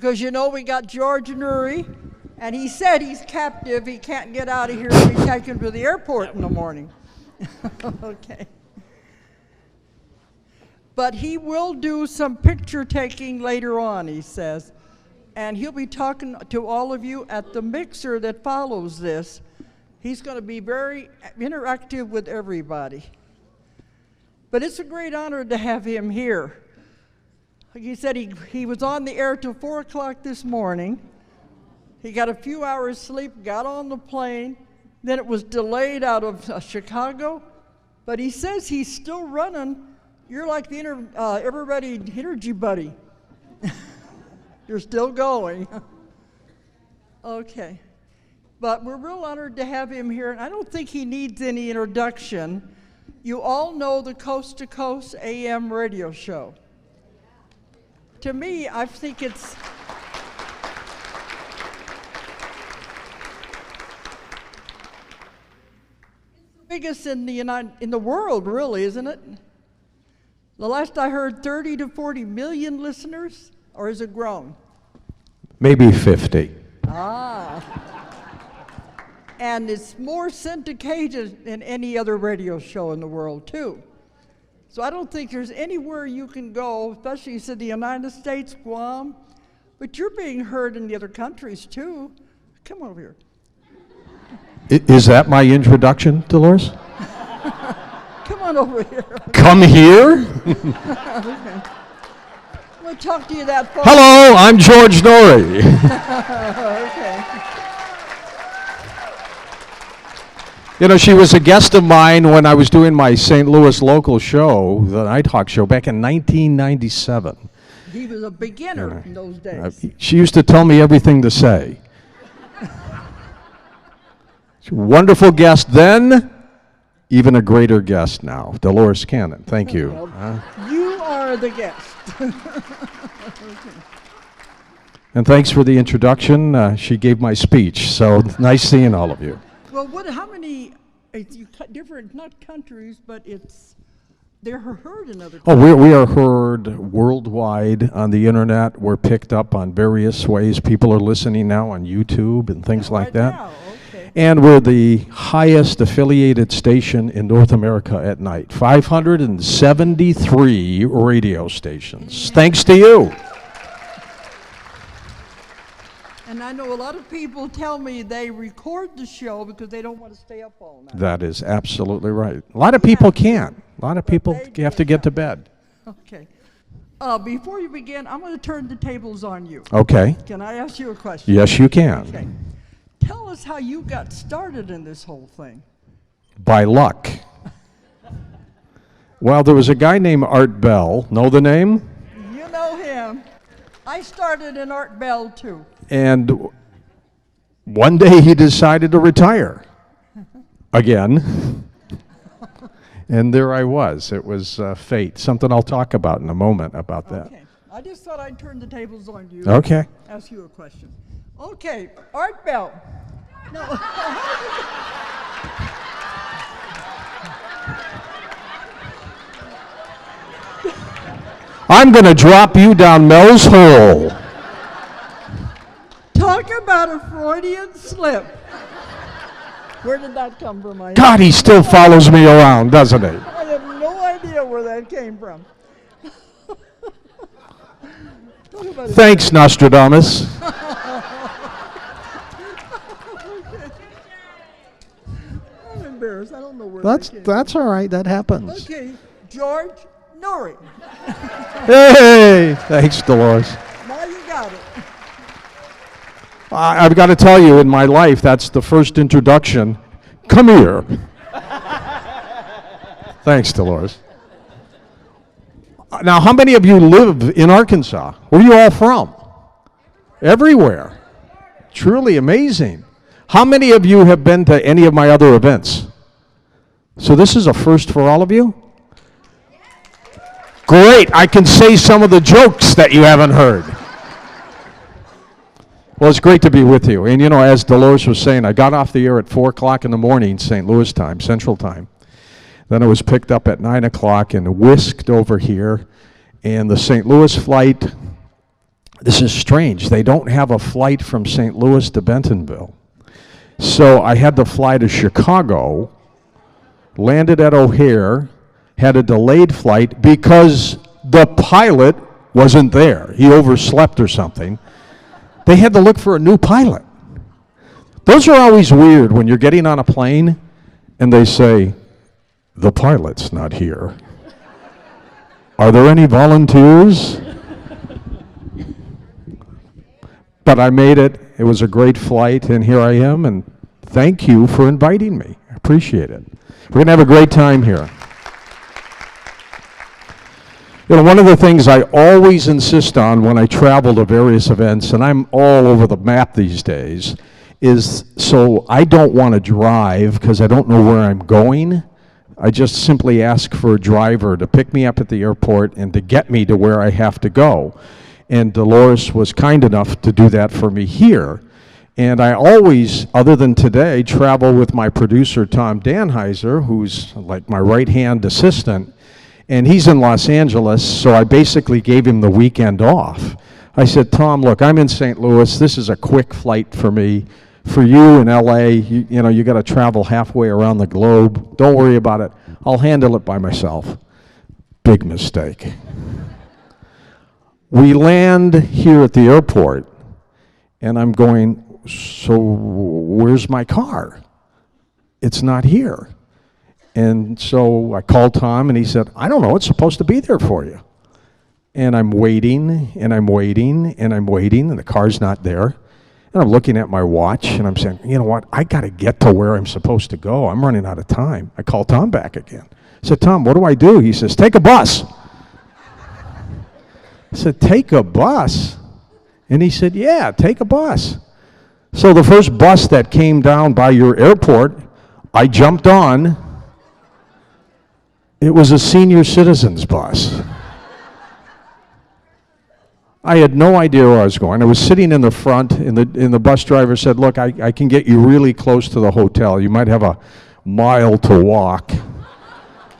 because you know we got George Noory, and he said he's captive. He can't get out of here and be taken to the airport in the morning. Okay. But he will do some picture taking later on, he says. And he'll be talking to all of you at the mixer that follows this. He's going to be very interactive with everybody. But it's a great honor to have him here. Like he said, he was on the air till 4 o'clock this morning. He got a few hours sleep, got on the plane. Then it was delayed out of Chicago. But he says he's still running. You're like the everybody energy buddy. You're still going. Okay. But we're real honored to have him here, and I don't think he needs any introduction. You all know the Coast to Coast AM radio show. To me, I think it's the biggest in the world, really, isn't it? The last I heard, 30 to 40 million listeners, or is it grown? Maybe 50. Ah. And it's more syndicated than any other radio show in the world, too. So I don't think there's anywhere you can go, especially you said the United States, Guam, but you're being heard in the other countries, too. Come over here. Is that my introduction, Dolores? Come on over here. Come here? Okay. I'm going to talk to you that far. Hello, I'm George Noory. Okay. You know, she was a guest of mine when I was doing my St. Louis local show, the Nighthawk show, back in 1997. He was a beginner in those days. She used to tell me everything to say. Wonderful guest then, even a greater guest now, Dolores Cannon. Thank you. You are the guest. And thanks for the introduction. She gave my speech, so nice seeing all of you. Well, how many different, not countries, but they're heard in other countries? Oh, we are heard worldwide on the internet. We're picked up on various ways. People are listening now on YouTube and things like that. Now. Okay. And we're the highest affiliated station in North America at night. 573 radio stations. Thanks to you. And I know a lot of people tell me they record the show because they don't want to stay up all night. That is absolutely right. A lot of people can't. A lot of people have to get to bed. Okay. Before you begin, I'm going to turn the tables on you. Okay. Can I ask you a question? Yes, you can. Okay. Tell us how you got started in this whole thing. By luck. Well, there was a guy named Art Bell. Know the name? You know him. I started in Art Bell, too. And one day he decided to retire again. And there I was. It was fate. Something I'll talk about in a moment about that. Okay. I just thought I'd turn the tables on you. Okay. Ask you a question. Okay, Art Bell. No. I'm going to drop you down Mel's hole. Talk about a Freudian slip. Where did that come from? God, he still follows me around, doesn't he? I have no idea where that came from. Thanks, Nostradamus. I'm embarrassed. I don't know where That's all right. That happens. Okay, George Noory. Hey, thanks, Dolores. Now you got it. I've got to tell you, in my life, that's the first introduction. Come here. Thanks, Dolores. Now, how many of you live in Arkansas? Where are you all from? Everywhere. Truly amazing. How many of you have been to any of my other events? So this is a first for all of you? Great. I can say some of the jokes that you haven't heard. Well, it's great to be with you. And, you know, as Dolores was saying, I got off the air at 4 o'clock in the morning, St. Louis time, Central time. Then I was picked up at 9 o'clock and whisked over here. And the St. Louis flight this is strange. They don't have a flight from St. Louis to Bentonville. So I had to fly to Chicago, landed at O'Hare, had a delayed flight because the pilot wasn't there. He overslept or something. They had to look for a new pilot. Those are always weird when you're getting on a plane and they say, the pilot's not here. Are there any volunteers? But I made it. It was a great flight, and here I am, and thank you for inviting me. I appreciate it. We're going to have a great time here. You know, one of the things I always insist on when I travel to various events, and I'm all over the map these days, is so I don't want to drive because I don't know where I'm going. I just simply ask for a driver to pick me up at the airport and to get me to where I have to go. And Dolores was kind enough to do that for me here. And I always, other than today, travel with my producer, Tom Danheiser, who's like my right-hand assistant. And he's in Los Angeles, so I basically gave him the weekend off. I said, Tom, look, I'm in St. Louis. This is a quick flight for me. For you in LA, you know, you got to travel halfway around the globe. Don't worry about it. I'll handle it by myself. Big mistake. We land here at the airport, and I'm going, so where's my car? It's not here. And so I called Tom, and he said, I don't know, it's supposed to be there for you. And I'm waiting, and I'm waiting, and I'm waiting, and the car's not there. And I'm looking at my watch, and I'm saying, you know what, I got to get to where I'm supposed to go. I'm running out of time. I called Tom back again. I said, Tom, what do I do? He says, take a bus. I said, take a bus? And he said, yeah, take a bus. So the first bus that came down by your airport, I jumped on. It was a senior citizens bus. I had no idea where I was going. I was sitting in the front, and the bus driver said, look, I can get you really close to the hotel. You might have a mile to walk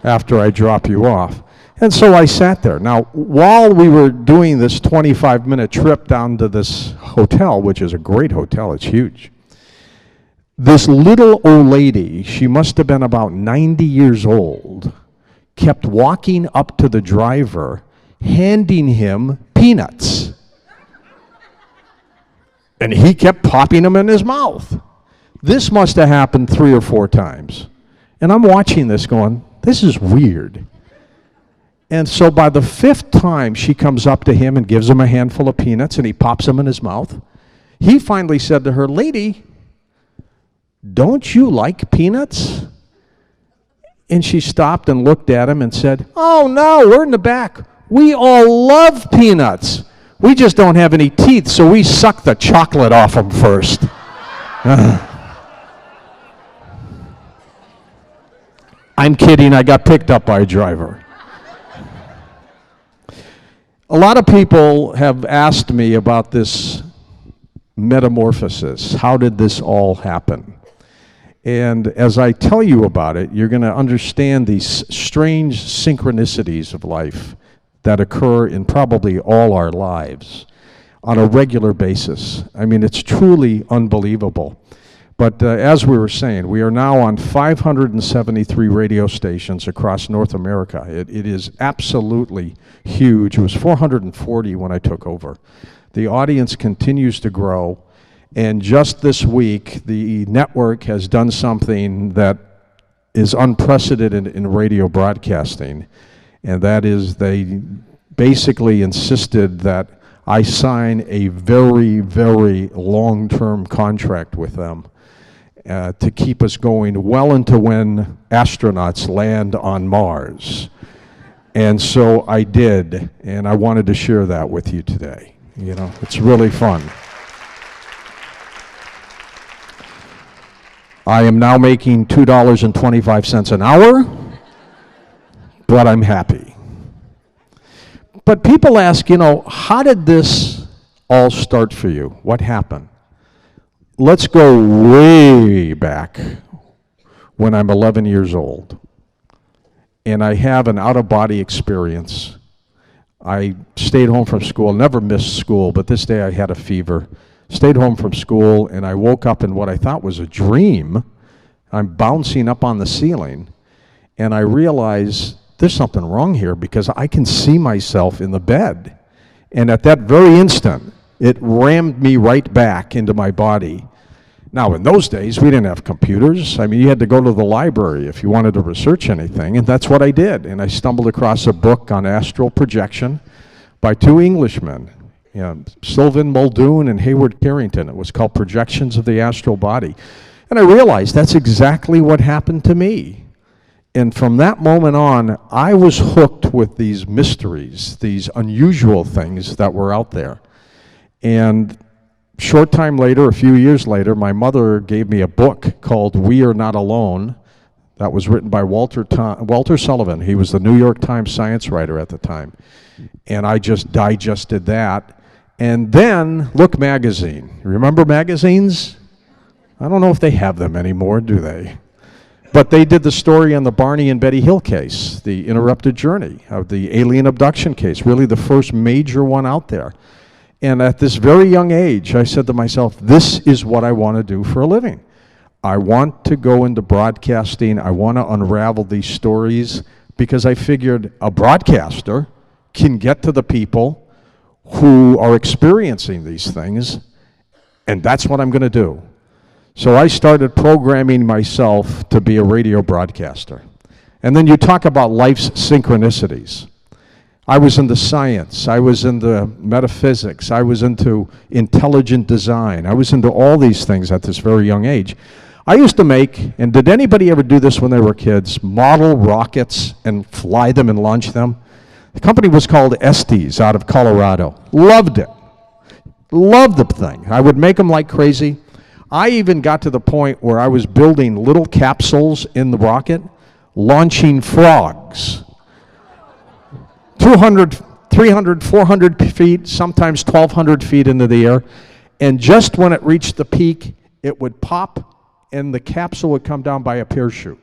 after I drop you off. And so I sat there. Now, while we were doing this 25-minute trip down to this hotel, which is a great hotel, it's huge, this little old lady, she must have been about 90 years old, kept walking up to the driver, handing him peanuts. And he kept popping them in his mouth. This must have happened 3 or 4 times. And I'm watching this going, this is weird. And so by the 5th time she comes up to him and gives him a handful of peanuts and he pops them in his mouth, he finally said to her, lady, don't you like peanuts? And she stopped and looked at him and said, oh no, we're in the back. We all love peanuts. We just don't have any teeth, so we suck the chocolate off them first. I'm kidding, I got picked up by a driver. A lot of people have asked me about this metamorphosis. How did this all happen? And as I tell you about it, you're going to understand these strange synchronicities of life that occur in probably all our lives on a regular basis. I mean, it's truly unbelievable. But as we were saying, we are now on 573 radio stations across North America. It is absolutely huge. It was 440 when I took over. The audience continues to grow. And just this week, the network has done something that is unprecedented in radio broadcasting. And that is they basically insisted that I sign a very, very long-term contract with them to keep us going well into when astronauts land on Mars. And so I did, and I wanted to share that with you today. You know, it's really fun. I am now making $2.25 an hour, but I'm happy. But people ask, you know, how did this all start for you? What happened? Let's go way back when I'm 11 years old. And I have an out-of-body experience. I stayed home from school, never missed school, but this day I had a fever. Stayed home from school, and I woke up in what I thought was a dream. I'm bouncing up on the ceiling, and I realize there's something wrong here because I can see myself in the bed. And at that very instant, it rammed me right back into my body. Now, in those days, we didn't have computers. I mean, you had to go to the library if you wanted to research anything, and that's what I did. And I stumbled across a book on astral projection by two Englishmen, Sylvan Muldoon and Hayward Carrington. It was called Projections of the Astral Body. And I realized that's exactly what happened to me. And from that moment on, I was hooked with these mysteries, these unusual things that were out there. And short time later, a few years later, my mother gave me a book called We Are Not Alone that was written by Walter Sullivan. He was the New York Times science writer at the time. And I just digested that. And then Look magazine. Remember magazines? I don't know if they have them anymore, do they? But they did the story on the Barney and Betty Hill case, the interrupted journey of the alien abduction case, really the first major one out there. And at this very young age, I said to myself, this is what I want to do for a living. I want to go into broadcasting. I want to unravel these stories because I figured a broadcaster can get to the people who are experiencing these things, and that's what I'm going to do. So I started programming myself to be a radio broadcaster. And then you talk about life's synchronicities. I was into science, I was into metaphysics, I was into intelligent design, I was into all these things at this very young age. I used to make, and did anybody ever do this when they were kids, model rockets and fly them and launch them? The company was called Estes out of Colorado. Loved it. Loved the thing. I would make them like crazy. I even got to the point where I was building little capsules in the rocket, launching frogs. 200, 300, 400 feet, sometimes 1,200 feet into the air. And just when it reached the peak, it would pop and the capsule would come down by a parachute.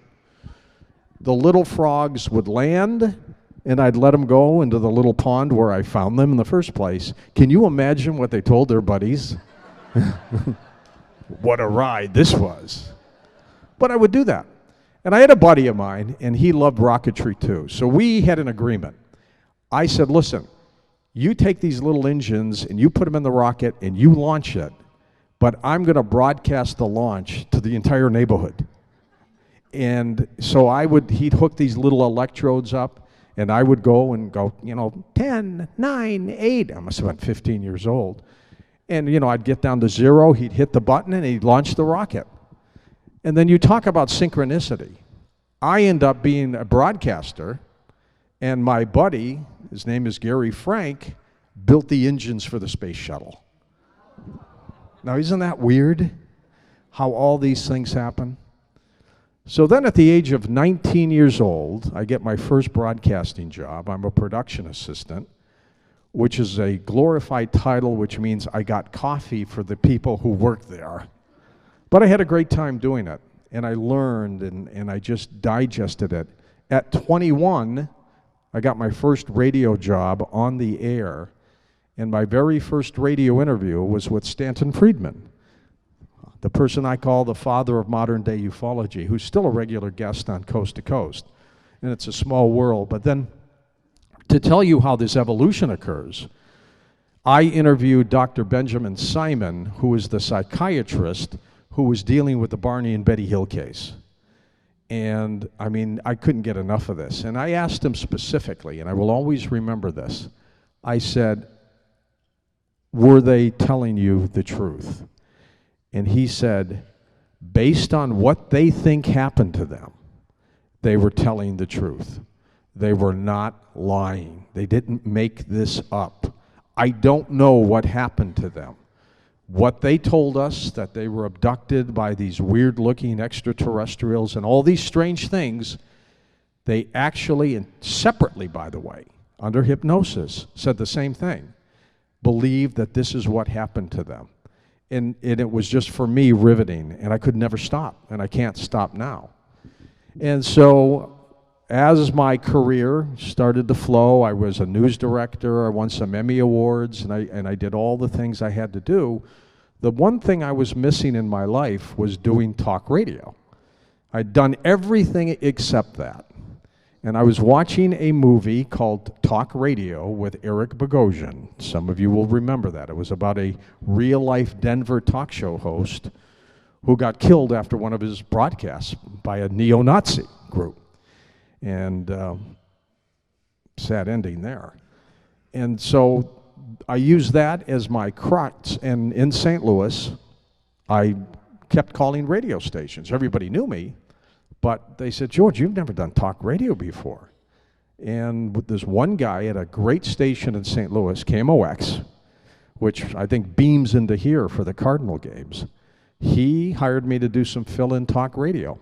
The little frogs would land, and I'd let them go into the little pond where I found them in the first place. Can you imagine what they told their buddies? What a ride this was. But I would do that. And I had a buddy of mine, and he loved rocketry too. So we had an agreement. I said, listen, you take these little engines and you put them in the rocket and you launch it, but I'm going to broadcast the launch to the entire neighborhood. And so he'd hook these little electrodes up, and I would go, 10, 9, 8. I must have been 15 years old. And, I'd get down to 0, he'd hit the button, and he'd launch the rocket. And then you talk about synchronicity. I end up being a broadcaster, and my buddy, his name is Gary Frank, built the engines for the space shuttle. Now, isn't that weird, how all these things happen? So then at the age of 19 years old, I get my first broadcasting job. I'm a production assistant, which is a glorified title, which means I got coffee for the people who work there. But I had a great time doing it, and I learned, and I just digested it. At 21, I got my first radio job on the air, and my very first radio interview was with Stanton Friedman, the person I call the father of modern-day ufology, who's still a regular guest on Coast to Coast. And it's a small world. But then, to tell you how this evolution occurs, I interviewed Dr. Benjamin Simon, who is the psychiatrist who was dealing with the Barney and Betty Hill case. And, I couldn't get enough of this. And I asked him specifically, and I will always remember this. I said, were they telling you the truth? And he said, based on what they think happened to them, they were telling the truth. They were not lying. They didn't make this up. I don't know what happened to them. What they told us, that they were abducted by these weird-looking extraterrestrials and all these strange things, they actually, and separately, by the way, under hypnosis, said the same thing. Believed that this is what happened to them. And it was just, for me, riveting, and I could never stop, and I can't stop now. And so as my career started to flow, I was a news director, I won some Emmy Awards, and I did all the things I had to do. The one thing I was missing in my life was doing talk radio. I'd done everything except that. And I was watching a movie called Talk Radio with Eric Bogosian. Some of you will remember that. It was about a real-life Denver talk show host who got killed after one of his broadcasts by a neo-Nazi group. And sad ending there. And so I used that as my crutch, and in St. Louis, I kept calling radio stations. Everybody knew me, but they said, George, you've never done talk radio before. And this one guy at a great station in St. Louis, KMOX, which I think beams into here for the Cardinal games, he hired me to do some fill-in talk radio.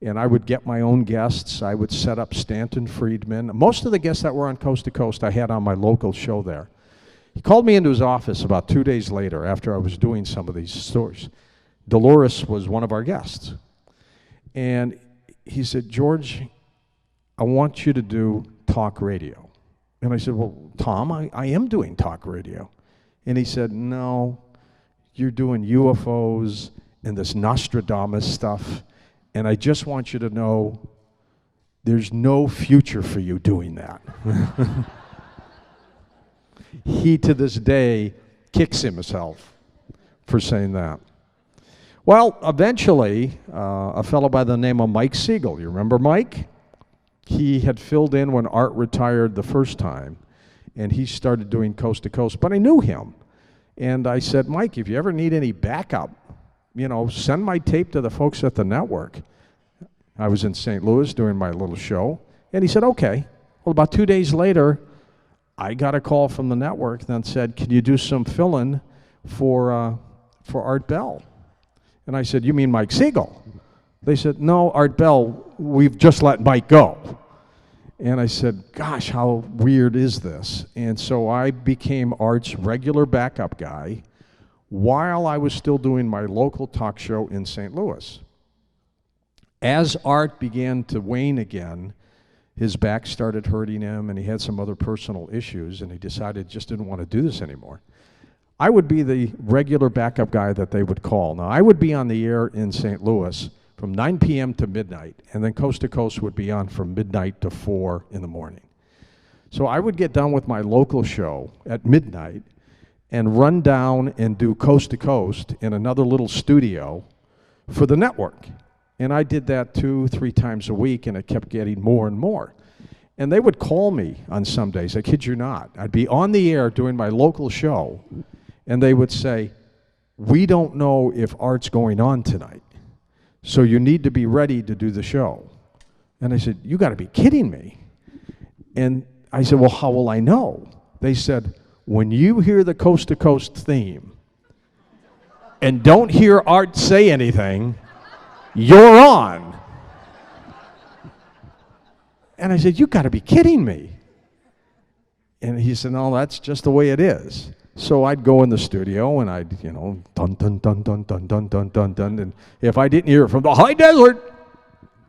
And I would get my own guests. I would set up Stanton Friedman. Most of the guests that were on Coast to Coast I had on my local show there. He called me into his office about 2 days later after I was doing some of these stories. Dolores was one of our guests. And he said, George, I want you to do talk radio. And I said, well, Tom, I am doing talk radio. And he said, no, you're doing UFOs and this Nostradamus stuff. And I just want you to know there's no future for you doing that. He, to this day, kicks himself for saying that. Well, eventually, a fellow by the name of Mike Siegel, you remember Mike? He had filled in when Art retired the first time, and he started doing Coast to Coast, but I knew him. And I said, Mike, if you ever need any backup, you know, send my tape to the folks at the network. I was in St. Louis doing my little show, and he said, okay. Well, about 2 days later, I got a call from the network that said, can you do some fill-in for Art Bell? And I said, you mean Mike Siegel? They said, no, Art Bell, we've just let Mike go. And I said, gosh, how weird is this? And so I became Art's regular backup guy while I was still doing my local talk show in St. Louis. As Art began to wane again, his back started hurting him, and he had some other personal issues, and he decided just didn't want to do this anymore. I would be the regular backup guy that they would call. Now, I would be on the air in St. Louis from 9 p.m. to midnight, and then Coast to Coast would be on from midnight to 4 in the morning. So I would get done with my local show at midnight and run down and do Coast to Coast in another little studio for the network. And I did that 2-3 times a week, and it kept getting more and more. And they would call me on some days, I kid you not. I'd be on the air doing my local show, and they would say, we don't know if Art's going on tonight, so you need to be ready to do the show. And I said, you got to be kidding me. And I said, well, how will I know? They said, when you hear the Coast to Coast theme and don't hear Art say anything, you're on. And I said, you got to be kidding me. And he said, no, that's just the way it is. So I'd go in the studio and I'd, you know, dun, dun, dun, dun, dun, dun, dun, dun, dun. And if I didn't hear it from the high desert,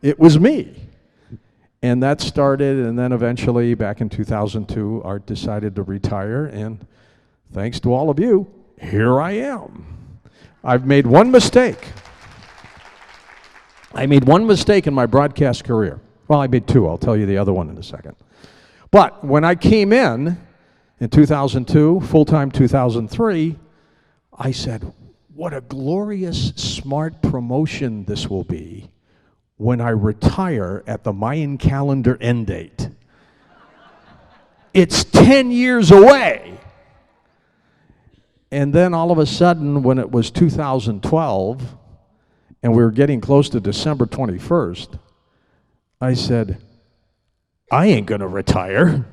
it was me. And that started, and then eventually, back in 2002, Art decided to retire, and thanks to all of you, here I am. I've made one mistake. I made one mistake in my broadcast career. Well, I made two. I'll tell you the other one in a second. But when I came in 2002, full-time 2003, I said, what a glorious, smart promotion this will be when I retire at the Mayan calendar end date. It's 10 years away. And then all of a sudden, when it was 2012, and we were getting close to December 21st, I said, I ain't gonna retire.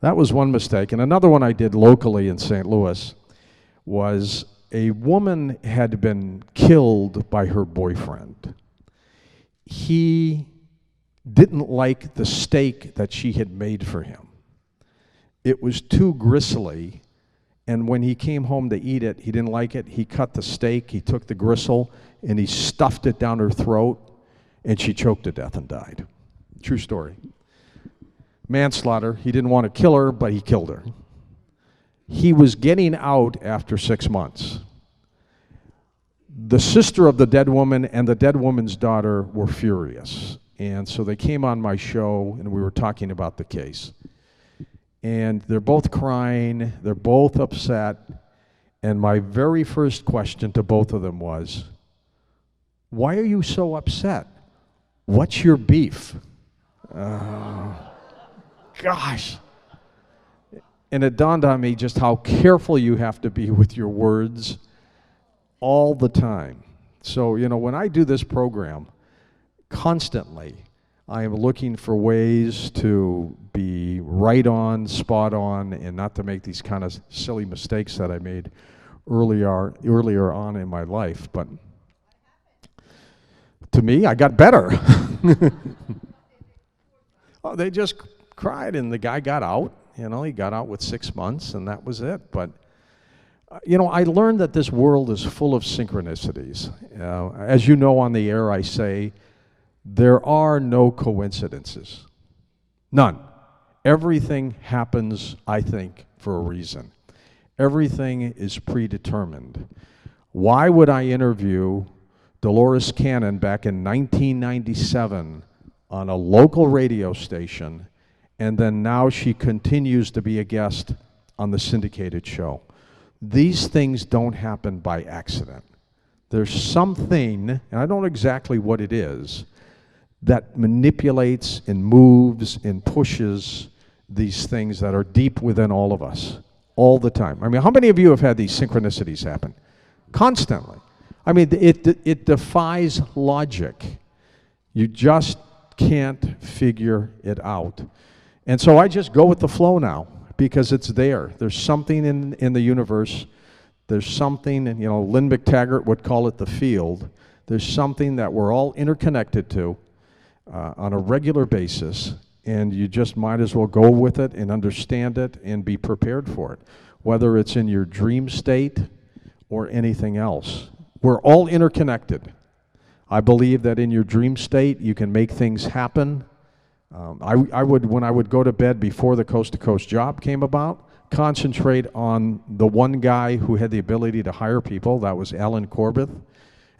That was one mistake. And another one I did locally in St. Louis was a woman had been killed by her boyfriend. He didn't like the steak that she had made for him. It was too gristly, and when he came home to eat it, he didn't like it. He cut the steak, he took the gristle, and he stuffed it down her throat, and she choked to death and died. True story. Manslaughter. He didn't want to kill her, but he killed her. He was getting out after 6 months. The sister of the dead woman and the dead woman's daughter were furious. And so they came on my show, and we were talking about the case. And they're both crying. They're both upset. And my very first question to both of them was, why are you so upset? What's your beef? Gosh. And it dawned on me just how careful you have to be with your words all the time. So, when I do this program, constantly, I am looking for ways to be right on, spot on, and not to make these kind of silly mistakes that I made earlier on in my life. But to me, I got better. Oh, they just cried, and the guy got out. He got out with 6 months, and that was it. But, I learned that this world is full of synchronicities. As you know, on the air, I say, there are no coincidences. None. Everything happens, I think, for a reason. Everything is predetermined. Why would I interview Dolores Cannon back in 1997 on a local radio station, and then now she continues to be a guest on the syndicated show? These things don't happen by accident. There's something, and I don't know exactly what it is, that manipulates and moves and pushes these things that are deep within all of us all the time. I mean, how many of you have had these synchronicities happen? Constantly. I mean, it defies logic. You just can't figure it out. And so I just go with the flow now because it's there. There's something in the universe. There's something, and Lynn McTaggart would call it the field. There's something that we're all interconnected to on a regular basis, and you just might as well go with it and understand it and be prepared for it, whether it's in your dream state or anything else. We're all interconnected. I believe that in your dream state, you can make things happen. I would, when I would go to bed before the Coast to Coast job came about, concentrate on the one guy who had the ability to hire people. That was Alan Corbett.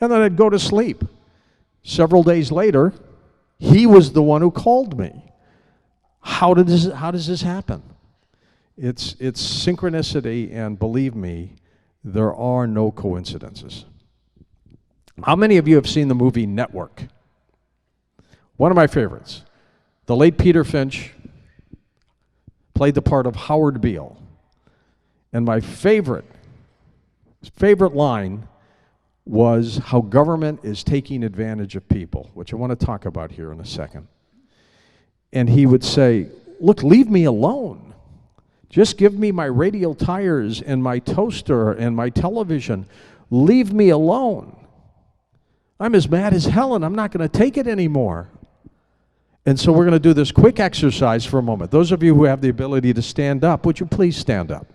And then I'd go to sleep. Several days later, he was the one who called me. How does this happen? It's synchronicity, and believe me, there are no coincidences. How many of you have seen the movie Network? One of my favorites. The late Peter Finch played the part of Howard Beale. And my favorite line was how government is taking advantage of people, which I want to talk about here in a second. And he would say, look, leave me alone. Just give me my radial tires and my toaster and my television. Leave me alone. I'm as mad as hell, and I'm not going to take it anymore. And so we're going to do this quick exercise for a moment. Those of you who have the ability to stand up, would you please stand up?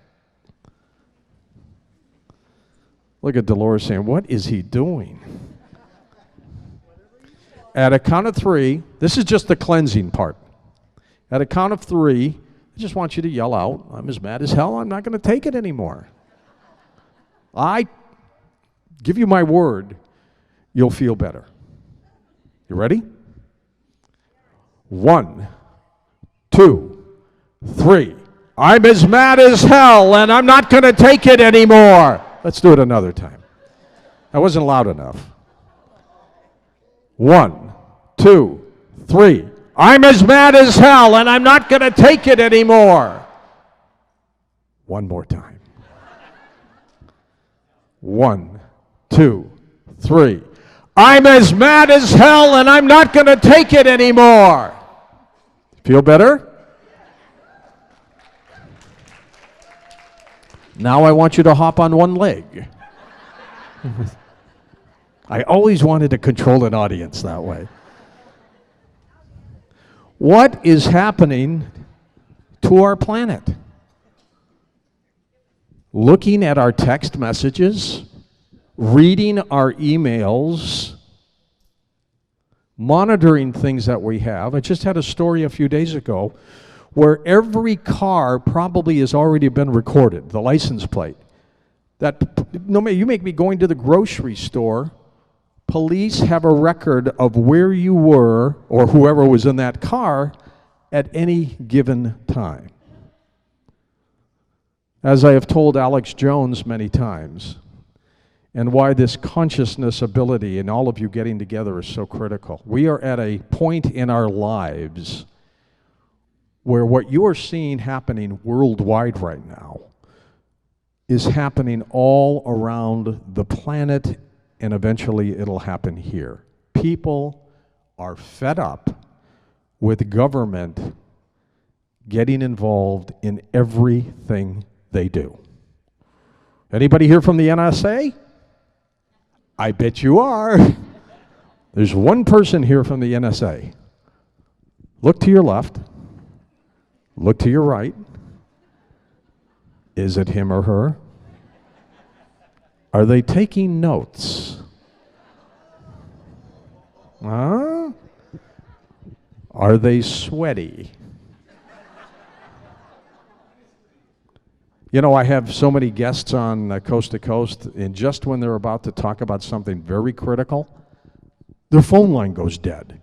Look at Dolores saying, what is he doing? At a count of 3, this is just the cleansing part. At a count of 3, I just want you to yell out, I'm as mad as hell, I'm not going to take it anymore. I give you my word, you'll feel better. You ready? 1, 2, 3. I'm as mad as hell, and I'm not going to take it anymore. Let's do it another time. That wasn't loud enough. 1, 2, 3. I'm as mad as hell, and I'm not going to take it anymore. One more time. 1, 2, 3. I'm as mad as hell, and I'm not going to take it anymore. Feel better? Now I want you to hop on one leg. I always wanted to control an audience that way. What is happening to our planet? Looking at our text messages, reading our emails, monitoring things that we have. I just had a story a few days ago where every car probably has already been recorded, the license plate. That no matter, you make me going to the grocery store, police have a record of where you were or whoever was in that car at any given time. As I have told Alex Jones many times, and why this consciousness ability and all of you getting together is so critical. We are at a point in our lives where what you are seeing happening worldwide right now is happening all around the planet, and eventually it'll happen here. People are fed up with government getting involved in everything they do. Anybody here from the NSA? I bet you are. There's one person here from the NSA. Look to your left. Look to your right. Is it him or her? Are they taking notes? Huh? Are they sweaty? You know, I have so many guests on Coast to Coast, and just when they're about to talk about something very critical, their phone line goes dead.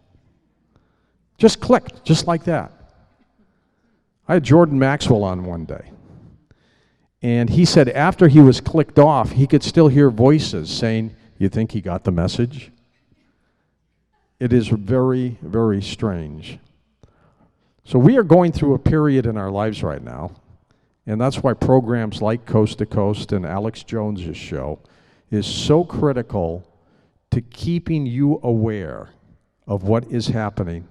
Just clicked, just like that. I had Jordan Maxwell on one day, and he said after he was clicked off, he could still hear voices saying, "You think he got the message?" It is very, very strange. So we are going through a period in our lives right now. And that's why programs like Coast to Coast and Alex Jones's show is so critical to keeping you aware of what is happening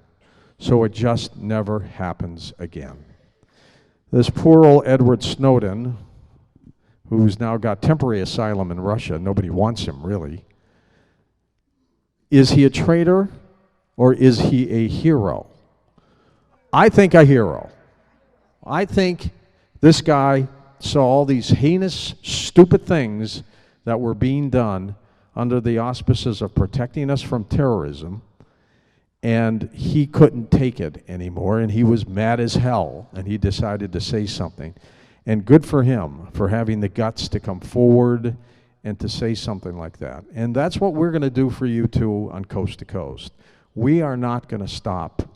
so it just never happens again. This poor old Edward Snowden, who's now got temporary asylum in Russia, nobody wants him really. Is he a traitor or is he a hero? I think a hero. I think this guy saw all these heinous, stupid things that were being done under the auspices of protecting us from terrorism, and he couldn't take it anymore, and he was mad as hell, and he decided to say something. And good for him for having the guts to come forward and to say something like that. And that's what we're going to do for you too on Coast to Coast. We are not going to stop.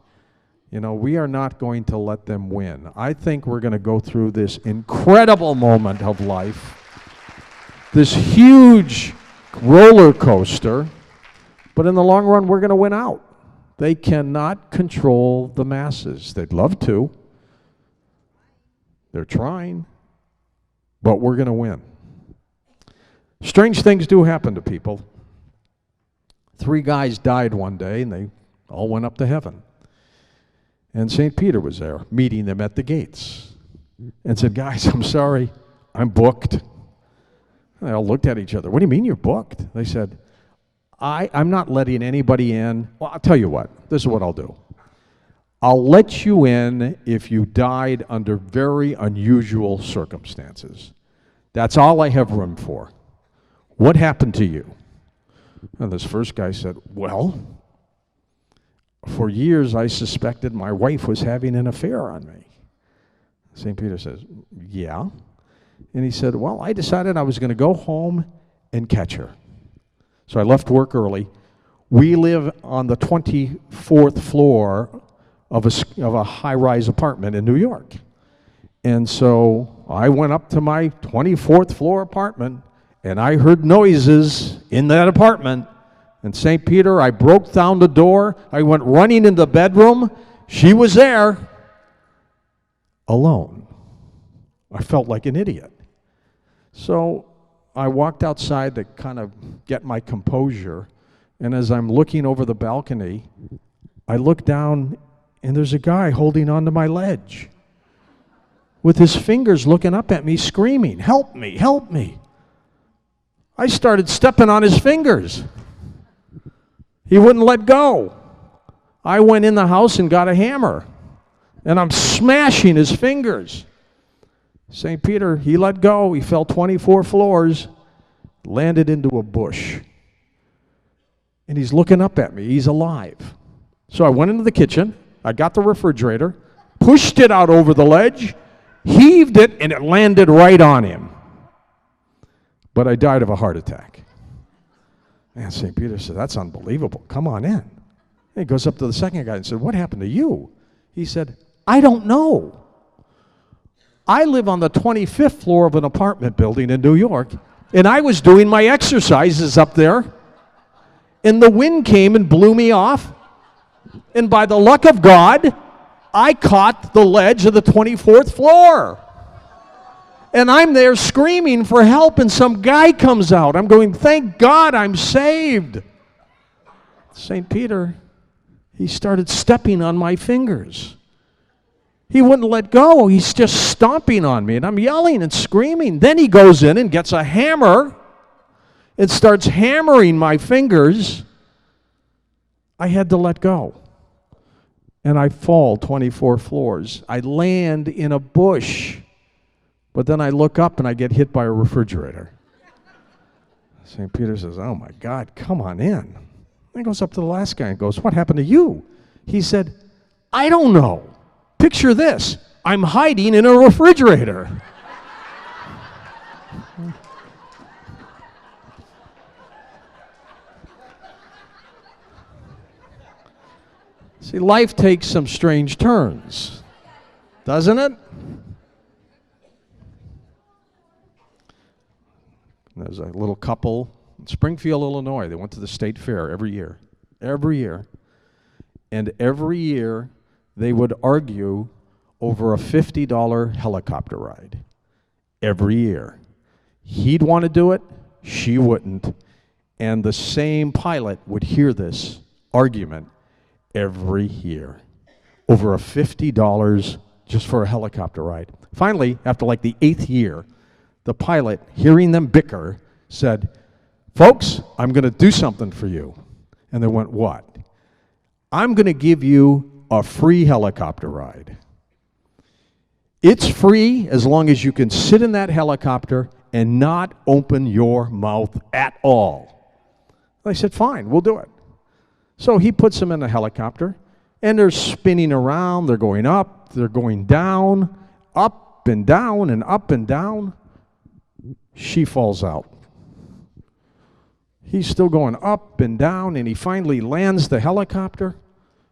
You know, we are not going to let them win. I think we're going to go through this incredible moment of life, this huge roller coaster, but in the long run, we're going to win out. They cannot control the masses. They'd love to. They're trying, but we're going to win. Strange things do happen to people. 3 guys died one day, and they all went up to heaven. And St. Peter was there, meeting them at the gates, and said, "Guys, I'm sorry, I'm booked." And they all looked at each other. "What do you mean you're booked?" They said, I'm not letting anybody in. Well, I'll tell you what, this is what I'll do. I'll let you in if you died under very unusual circumstances. That's all I have room for. What happened to you? And this first guy said, "Well, for years I suspected my wife was having an affair on me." St. Peter says, "Yeah." And he said, "Well, I decided I was going to go home and catch her. So I left work early. We live on the 24th floor of a high-rise apartment in New York. And so I went up to my 24th floor apartment, and I heard noises in that apartment. And St. Peter, I broke down the door. I went running in the bedroom. She was there, alone. I felt like an idiot. So I walked outside to kind of get my composure. And as I'm looking over the balcony, I look down, and there's a guy holding onto my ledge with his fingers looking up at me, screaming, "Help me, help me." I started stepping on his fingers. He wouldn't let go. I went in the house and got a hammer, and I'm smashing his fingers. St. Peter, he let go. He fell 24 floors, landed into a bush. And he's looking up at me. He's alive. So I went into the kitchen, I got the refrigerator, pushed it out over the ledge, heaved it, and it landed right on him. But I died of a heart attack. And St. Peter said, that's unbelievable. Come on in. And he goes up to the second guy and said, what happened to you? He said, I don't know. I live on the 25th floor of an apartment building in New York, and I was doing my exercises up there, and the wind came and blew me off, and by the luck of God, I caught the ledge of the 24th floor. And I'm there screaming for help, and some guy comes out. I'm going, thank God I'm saved. St. Peter, he started stepping on my fingers. He wouldn't let go. He's just stomping on me, and I'm yelling and screaming. Then he goes in and gets a hammer and starts hammering my fingers. I had to let go. And I fall 24 floors. I land in a bush. But then I look up and I get hit by a refrigerator. St. Peter says, oh my God, come on in. And he goes up to the last guy and goes, what happened to you? He said, I don't know. Picture this. I'm hiding in a refrigerator. See, life takes some strange turns, doesn't it? There's a little couple in Springfield, Illinois. They went to the state fair every year. Every year. And every year they would argue over a $50 helicopter ride. Every year. He'd want to do it, she wouldn't. And the same pilot would hear this argument every year. Over a $50 just for a helicopter ride. Finally, after like the 8th year, the pilot, hearing them bicker, said, folks, I'm going to do something for you. And they went, what? I'm going to give you a free helicopter ride. It's free as long as you can sit in that helicopter and not open your mouth at all. They said, fine, we'll do it. So he puts them in the helicopter, and they're spinning around, they're going up, they're going down, up and down and up and down. She falls out. He's still going up and down, and he finally lands the helicopter.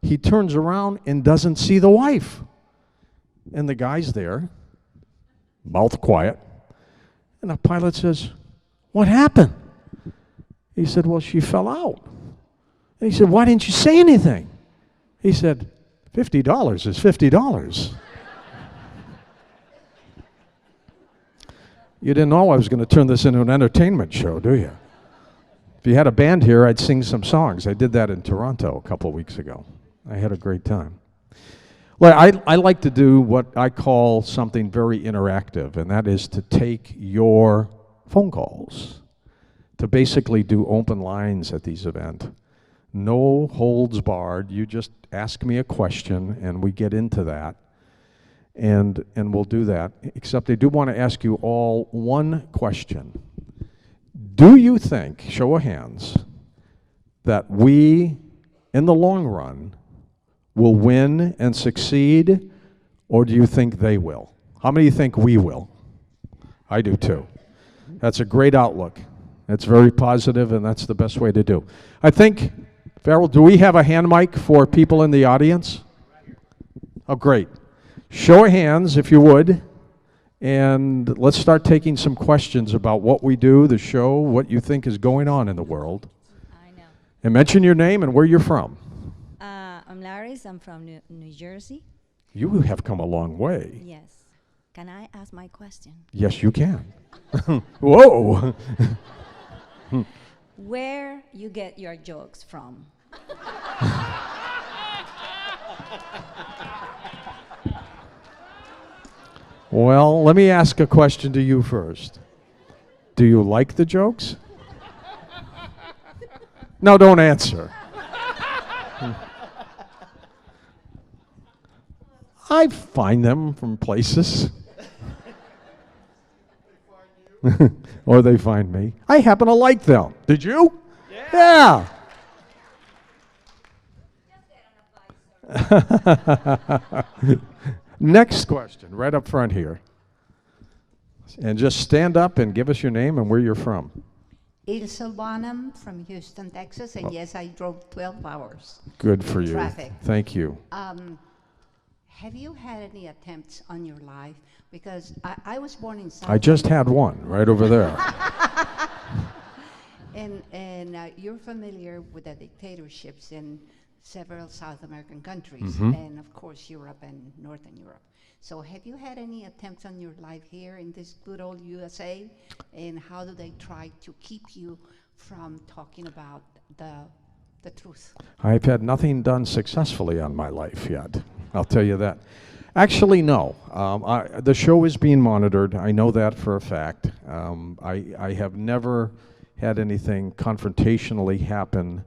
He turns around and doesn't see the wife. And the guy's there, mouth quiet. And the pilot says, what happened? He said, well, she fell out. And he said, why didn't you say anything? He said, $50 is $50. You didn't know I was going to turn this into an entertainment show, do you? If you had a band here, I'd sing some songs. I did that in Toronto a couple of weeks ago. I had a great time. Well, I like to do what I call something very interactive, and that is to take your phone calls, to basically do open lines at these events. No holds barred. You just ask me a question, and we get into that. And we'll do that, except I do want to ask you all one question. Do you think, show of hands, that we, in the long run, will win and succeed, or do you think they will? How many think we will? I do too. That's a great outlook. It's very positive, and that's the best way to do. I think, Farrell, do we have a hand mic for people in the audience? Oh, great. Show of hands, if you would, and let's start taking some questions about what we do, the show, what you think is going on in the world. I know. And mention your name and where you're from. I'm Laris. I'm from New Jersey. You have come a long way. Yes. Can I ask my question? Yes, you can. Whoa. Where you get your jokes from? Well, let me ask a question to you first. Do you like the jokes? No, don't answer. I find them from places. Or they find me. I happen to like them. Did you? Yeah. Next question, right up front here. And just stand up and give us your name and where you're from. Ilse Bonham from Houston, Texas, and yes, I drove 12 hours. Good for you. Traffic. Thank you. Have you had any attempts on your life? Because I was born in South I just had one right over there. and you're familiar with the dictatorships in several South American countries, and of course Europe and Northern Europe. So have you had any attempts on your life here in this good old USA? And how do they try to keep you from talking about the truth? I've had nothing done successfully on my life yet. I'll tell you that. Actually, no. The show is being monitored. I know that for a fact. I have never had anything confrontationally happen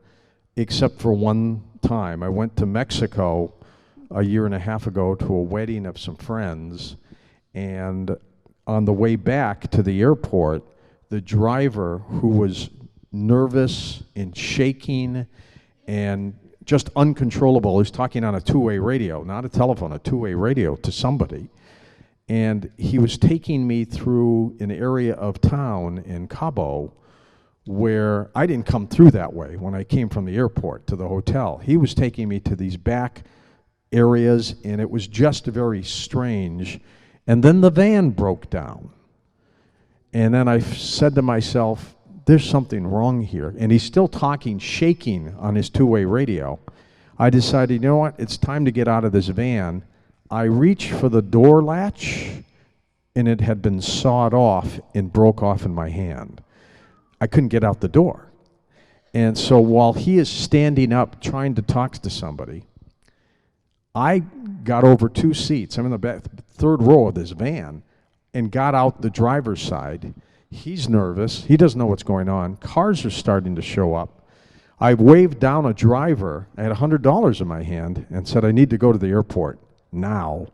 except for one time. I went to Mexico a year and a half ago to a wedding of some friends, and on the way back to the airport, the driver, who was nervous and shaking and just uncontrollable, was talking on a two-way radio, not a telephone, a two-way radio to somebody, and he was taking me through an area of town in Cabo where I didn't come through that way when I came from the airport to the hotel. He was taking me to these back areas, and it was just very strange. And then the van broke down. And then I said to myself, there's something wrong here. And he's still talking, shaking on his two-way radio. I decided, you know what, it's time to get out of this van. I reached for the door latch, and it had been sawed off and broke off in my hand. I couldn't get out the door. And so while he is standing up trying to talk to somebody, I got over two seats. I'm in the back, third row of this van, and got out the driver's side. He's nervous. He doesn't know what's going on. Cars are starting to show up. I waved down a driver. I had $100 in my hand and said, I need to go to the airport now.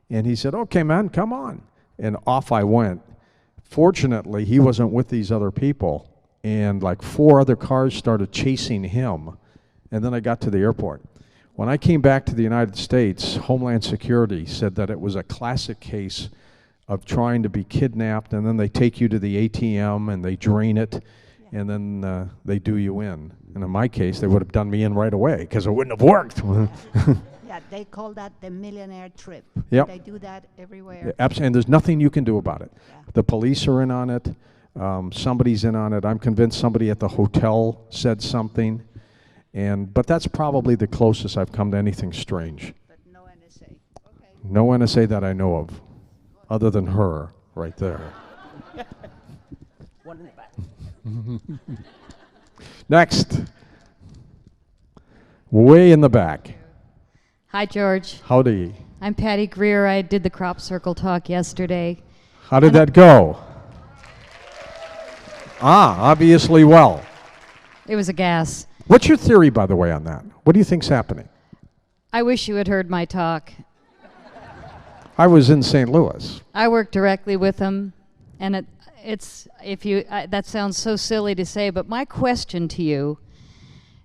And he said, okay, man, come on. And off I went. Fortunately, he wasn't with these other people, and like 4 other cars started chasing him. And then I got to the airport. When I came back to the United States, Homeland Security said that it was a classic case of trying to be kidnapped, and then they take you to the ATM and they drain it, and then they do you in. And in my case, they would have done me in right away because it wouldn't have worked. Yeah, they call that the millionaire trip. Yep. They do that everywhere. Absolutely, and there's nothing you can do about it. Yeah. The police are in on it. Somebody's in on it. I'm convinced somebody at the hotel said something. But that's probably the closest I've come to anything strange. But no NSA. Okay. No NSA that I know of, other than her right there. One in the back. Next. Way in the back. Hi, George. Howdy. I'm Patty Greer. I did the crop circle talk yesterday. How did that go? Obviously well. It was a gas. What's your theory, by the way, on that? What do you think's happening? I wish you had heard my talk. I was in St. Louis. I work directly with them, and that sounds so silly to say, but my question to you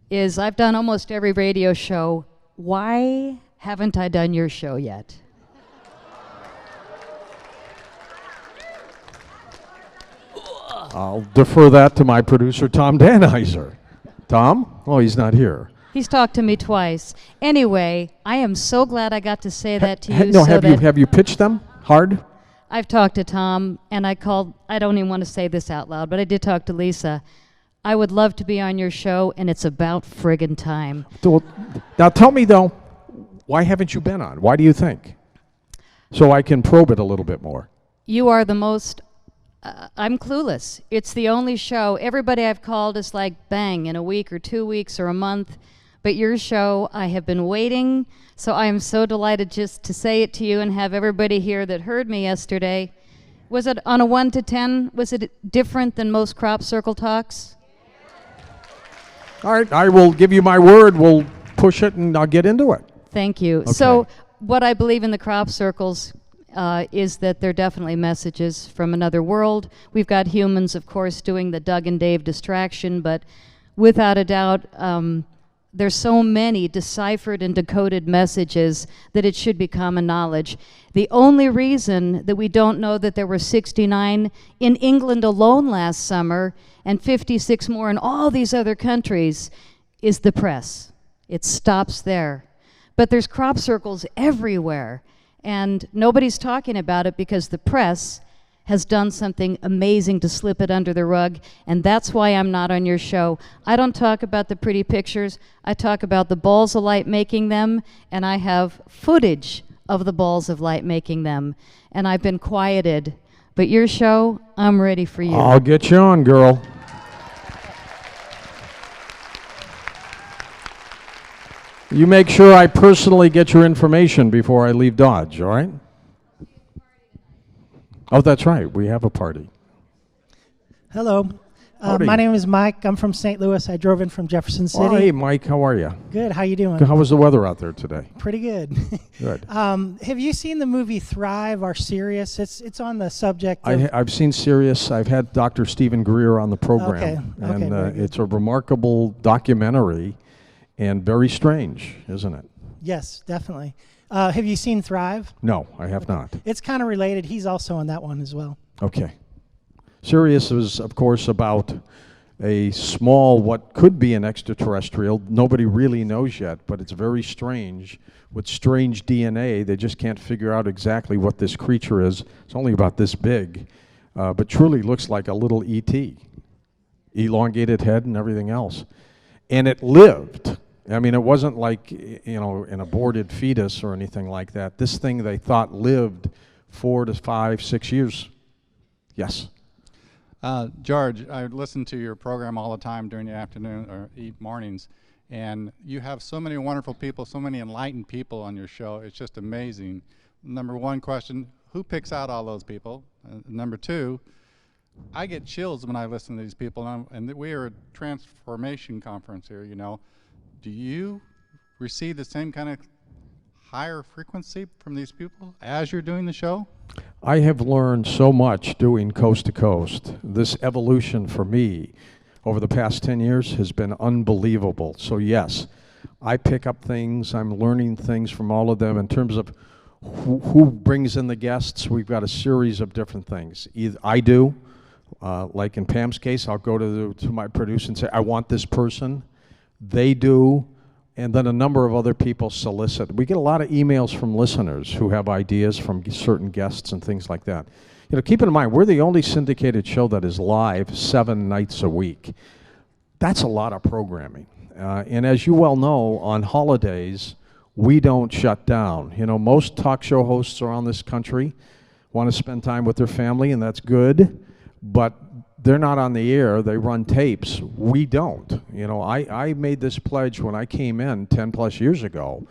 is, I've done almost every radio show. Why haven't I done your show yet? I'll defer that to my producer, Tom Danheiser. Tom? Oh, he's not here. He's talked to me twice. Anyway, I am so glad I got to say that to you. No, have you pitched them hard? I've talked to Tom, and I don't even want to say this out loud, but I did talk to Lisa. I would love to be on your show, and it's about friggin' time. Now tell me, though, why haven't you been on? Why do you think? So I can probe it a little bit more. You are the most... I'm clueless. It's the only show. Everybody I've called is like, bang, in a week or 2 weeks or a month. But your show, I have been waiting, so I am so delighted just to say it to you and have everybody here that heard me yesterday. Was it on a 1 to 10? Was it different than most crop circle talks? All right, I will give you my word. We'll push it, and I'll get into it. Thank you. Okay. So what I believe in the crop circles is that they're definitely messages from another world. We've got humans, of course, doing the Doug and Dave distraction, but without a doubt, there's so many deciphered and decoded messages that it should be common knowledge. The only reason that we don't know that there were 69 in England alone last summer and 56 more in all these other countries is the press. It stops there. But there's crop circles everywhere, and nobody's talking about it because the press has done something amazing to slip it under the rug, and that's why I'm not on your show. I don't talk about the pretty pictures. I talk about the balls of light making them, and I have footage of the balls of light making them, and I've been quieted. But your show, I'm ready for you. I'll get you on, girl. You make sure I personally get your information before I leave Dodge, all right? Oh, that's right. We have a party. Hello. Howdy. My name is Mike. I'm from St. Louis. I drove in from Jefferson City. Oh, hey, Mike. How are you? Good. How you doing? How was the weather out there today? Pretty good. Good. Have you seen the movie Thrive or Sirius? It's on the subject of... I've seen Sirius. I've had Dr. Stephen Greer on the program. Okay, And very good. it's a remarkable documentary and very strange, isn't it? Yes, definitely. Have you seen Thrive? No, I have not. It's kind of related. He's also on that one as well. Okay. Sirius is, of course, about a small, what could be an extraterrestrial. Nobody really knows yet, but it's very strange. With strange DNA, they just can't figure out exactly what this creature is. It's only about this big, but truly looks like a little ET. Elongated head and everything else. And it lived. I mean, it wasn't like, an aborted fetus or anything like that. This thing they thought lived 4 to 5, 6 years. Yes. George, I listen to your program all the time during the afternoon or mornings, and you have so many wonderful people, so many enlightened people on your show. It's just amazing. Number one question, who picks out all those people? Number two, I get chills when I listen to these people, and we are a transformation conference here, Do you receive the same kind of higher frequency from these people as you're doing the show? I have learned so much doing Coast to Coast. This evolution for me over the past 10 years has been unbelievable. So yes, I pick up things, I'm learning things from all of them. In terms of who brings in the guests, we've got a series of different things. Either I do, like in Pam's case, I'll go to my producer and say, I want this person. They do, and then a number of other people solicit. We get a lot of emails from listeners who have ideas from certain guests and things like that. Keep in mind, we're the only syndicated show that is live 7 nights a week. That's a lot of programming. And as you well know, on holidays, we don't shut down. Most talk show hosts around this country want to spend time with their family, and that's good, but they're not on the air, they run tapes. We don't. I made this pledge when I came in 10 plus years ago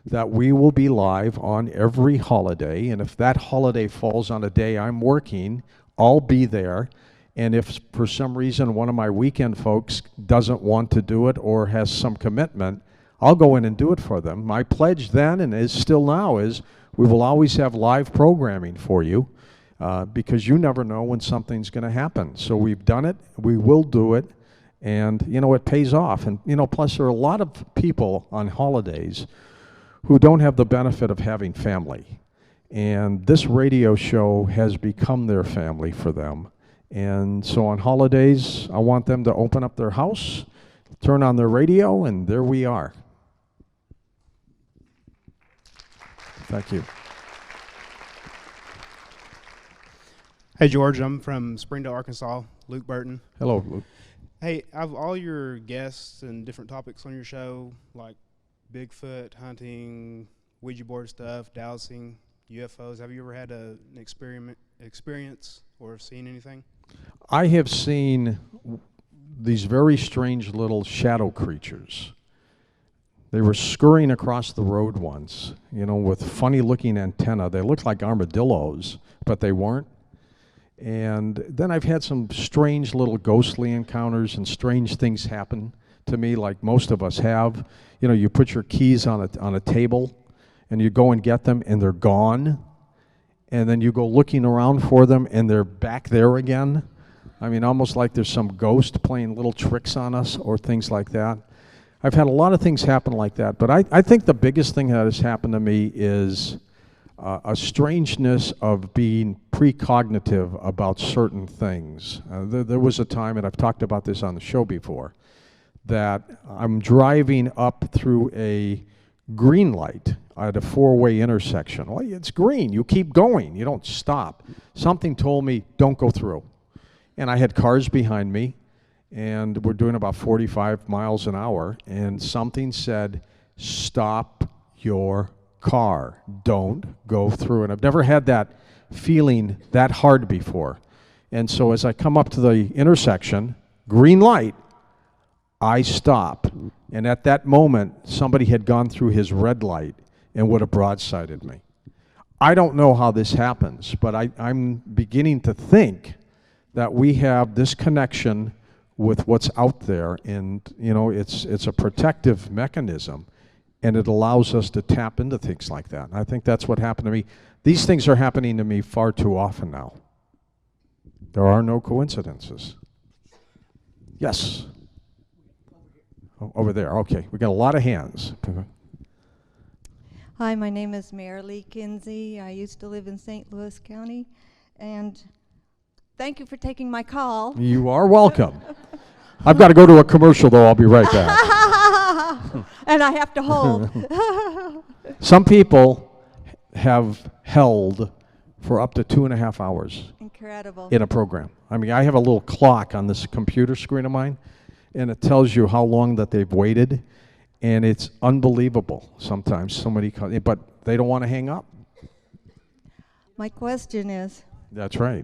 that we will be live on every holiday, and if that holiday falls on a day I'm working, I'll be there. And if for some reason one of my weekend folks doesn't want to do it or has some commitment, I'll go in and do it for them. My pledge then, and is still now, is we will always have live programming for you. Because you never know when something's going to happen. So we've done it, we will do it, and it pays off. And plus there are a lot of people on holidays who don't have the benefit of having family. And this radio show has become their family for them. And so on holidays, I want them to open up their house, turn on their radio, and there we are. Thank you. Hey, George, I'm from Springdale, Arkansas, Luke Burton. Hello, Luke. Hey, of all your guests and different topics on your show, like Bigfoot, hunting, Ouija board stuff, dowsing, UFOs, have you ever had an experience or seen anything? I have seen these very strange little shadow creatures. They were scurrying across the road once, with funny-looking antennae. They looked like armadillos, but they weren't. And then I've had some strange little ghostly encounters, and strange things happen to me, like most of us have. You put your keys on a table, and you go and get them, and they're gone. And then you go looking around for them, and they're back there again. I mean, almost like there's some ghost playing little tricks on us or things like that. I've had a lot of things happen like that, but I think the biggest thing that has happened to me is a strangeness of being precognitive about certain things. There was a time, and I've talked about this on the show before, that I'm driving up through a green light at a four-way intersection. Well, it's green. You keep going. You don't stop. Something told me, don't go through. And I had cars behind me, and we're doing about 45 miles an hour, and something said, stop your car. Don't go through. And I've never had that feeling that hard before. And so as I come up to the intersection, green light, I stop. And at that moment, somebody had gone through his red light and would have broadsided me. I don't know how this happens, but I'm beginning to think that we have this connection with what's out there, and you know, it's a protective mechanism, and it allows us to tap into things like that. And I think that's what happened to me. These things are happening to me far too often now. There are no coincidences. Yes. Oh, over there. Okay, we got a lot of hands. Hi, my name is Mary Lee Kinsey. I used to live in St. Louis County, and thank you for taking my call. You are welcome. I've got to go to a commercial, though. I'll be right back. And I have to hold. Some people have held for up to 2.5 hours. Incredible. In a program. I mean, I have a little clock on this computer screen of mine, and it tells you how long that they've waited, and it's unbelievable sometimes. Somebody, but they don't want to hang up. My question is, That's right.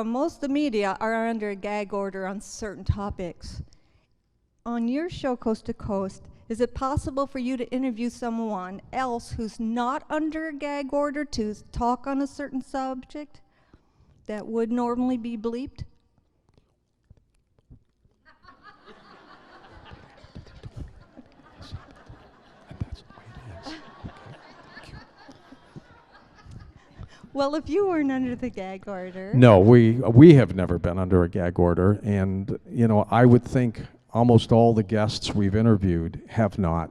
most of the media are under a gag order on certain topics. On your show, Coast to Coast, is it possible for you to interview someone else who's not under a gag order to talk on a certain subject that would normally be bleeped? Well, if you weren't under the gag order. No, we have never been under a gag order, and you know, I would think almost all the guests we've interviewed have not.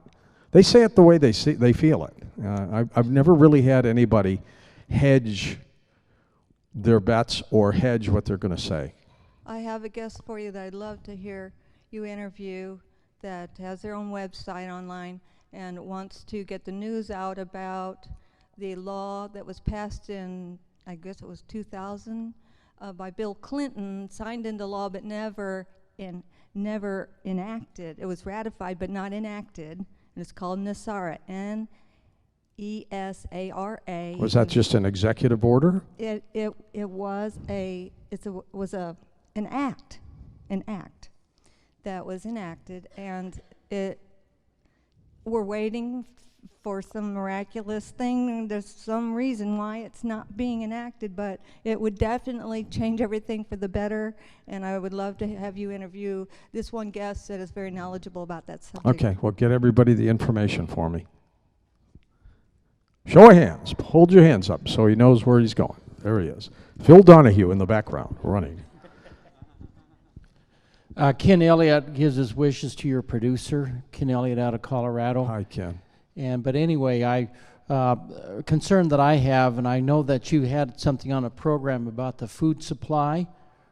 They say it the way they feel it. I've never really had anybody hedge their bets or hedge what they're going to say. I have a guest for you that I'd love to hear you interview that has their own website online and wants to get the news out about the law that was passed in, I guess it was 2000, by Bill Clinton, signed into law but never enacted. It was ratified but not enacted, and it's called NESARA, N-E-S-A-R-A. Was that just an executive order? It was an act that was enacted, and we're waiting for some miraculous thing. There's some reason why it's not being enacted, but it would definitely change everything for the better, and I would love to have you interview this one guest that is very knowledgeable about that subject. Okay, well, get everybody the information for me. Show of hands. Hold your hands up so he knows where he's going. There he is. Phil Donahue in the background, running. Ken Elliott gives his wishes to your producer, Ken Elliott out of Colorado. Hi, Ken. But anyway, concern that I have, and I know that you had something on a program about the food supply,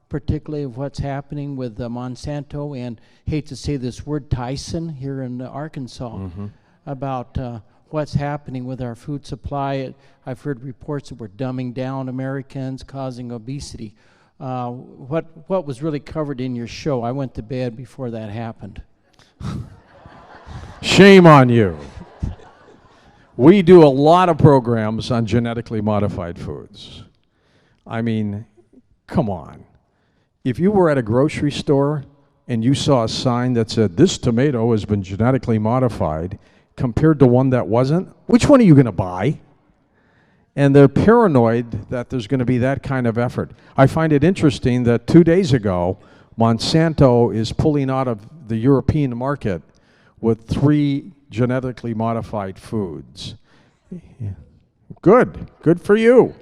particularly of what's happening with Monsanto, and hate to say this word, Tyson, here in Arkansas, about what's happening with our food supply. I've heard reports that we're dumbing down Americans, causing obesity. What was really covered in your show? I went to bed before that happened. Shame on you. We do a lot of programs on genetically modified foods. I mean, come on. If you were at a grocery store and you saw a sign that said, this tomato has been genetically modified, compared to one that wasn't, which one are you going to buy? And they're paranoid that there's going to be that kind of effort. I find it interesting that 2 days ago, Monsanto is pulling out of the European market with 3 genetically modified foods. Yeah. Good for you.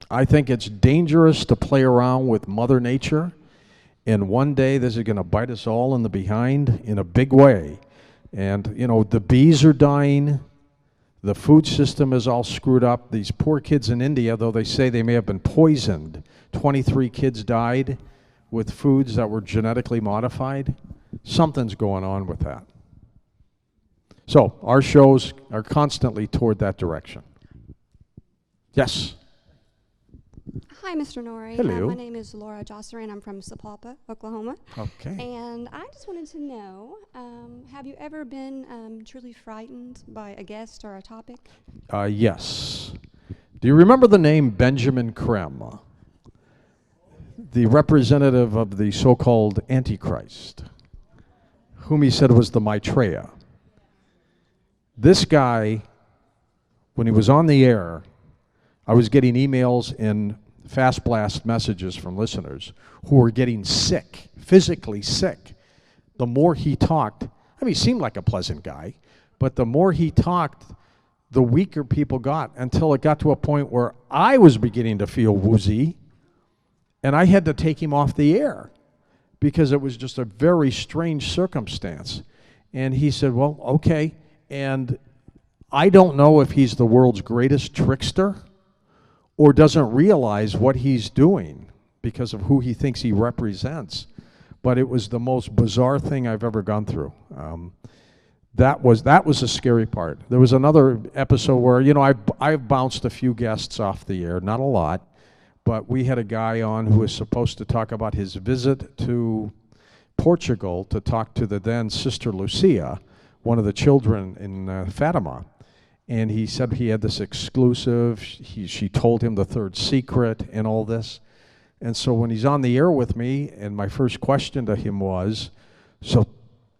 I think it's dangerous to play around with Mother Nature, and one day this is going to bite us all in the behind in a big way. And, you know, the bees are dying. The food system is all screwed up. These poor kids in India, though they say they may have been poisoned, 23 kids died with foods that were genetically modified. Something's going on with that. So our shows are constantly toward that direction. Yes? Hi, Mr. Noory. Hello. My name is Laura Josser, and I'm from Sapulpa, Oklahoma. Okay. And I just wanted to know, have you ever been truly frightened by a guest or a topic? Yes. Do you remember the name Benjamin Krem, the representative of the so-called Antichrist, whom he said was the Maitreya? This guy, when he was on the air, I was getting emails and fast blast messages from listeners who were getting sick, physically sick. The more he talked, I mean, he seemed like a pleasant guy, but the more he talked, the weaker people got, until it got to a point where I was beginning to feel woozy, and I had to take him off the air because it was just a very strange circumstance. And he said, well, okay. And I don't know if he's the world's greatest trickster or doesn't realize what he's doing because of who he thinks he represents. But it was the most bizarre thing I've ever gone through. That was a scary part. There was another episode where, you know, I've bounced a few guests off the air, not a lot, but we had a guy on who was supposed to talk about his visit to Portugal to talk to the then Sister Lucia, one of the children in Fatima. And he said he had this exclusive, she told him the third secret and all this. And so when he's on the air with me, and my first question to him was, so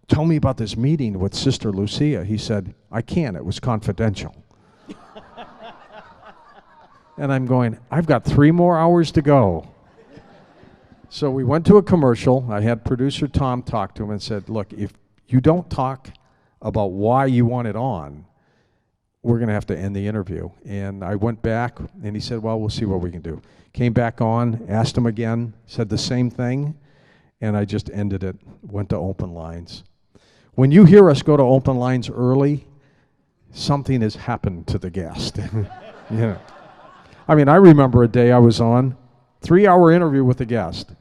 tell me about this meeting with Sister Lucia. He said, I can't, it was confidential. And I'm going, I've got 3 more hours to go. So we went to a commercial. I had producer Tom talk to him and said, look, if you don't talk about why you want it on, we're going to have to end the interview. And I went back, and he said, well, we'll see what we can do. Came back on, asked him again, said the same thing, and I just ended it, went to open lines. When you hear us go to open lines early, something has happened to the guest. Yeah. I mean, I remember a day I was on, 3-hour interview with a guest.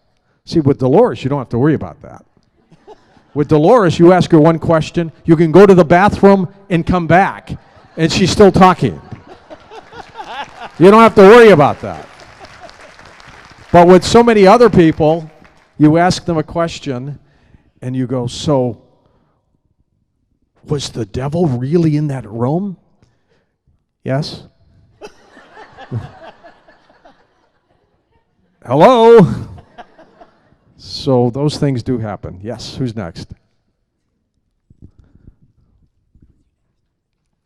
See, with Dolores, you don't have to worry about that. With Dolores, you ask her one question, you can go to the bathroom and come back, and she's still talking. You don't have to worry about that. But with so many other people, you ask them a question, and you go, so, was the devil really in that room? Yes? Hello? So those things do happen. Yes, who's next?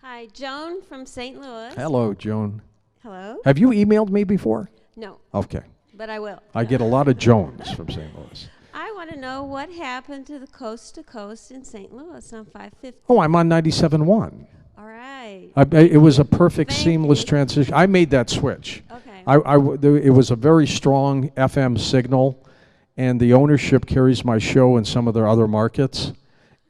Hi, Joan from St. Louis. Hello, Joan. Hello. Have you emailed me before? No. Okay. But I will. I get a lot of Joans from St. Louis. I want to know what happened to the Coast to Coast in St. Louis on 550. Oh, I'm on 97.1. All right. It was a perfect, seamless transition. I made that switch. Okay. It was a very strong FM signal, and the ownership carries my show in some of their other markets.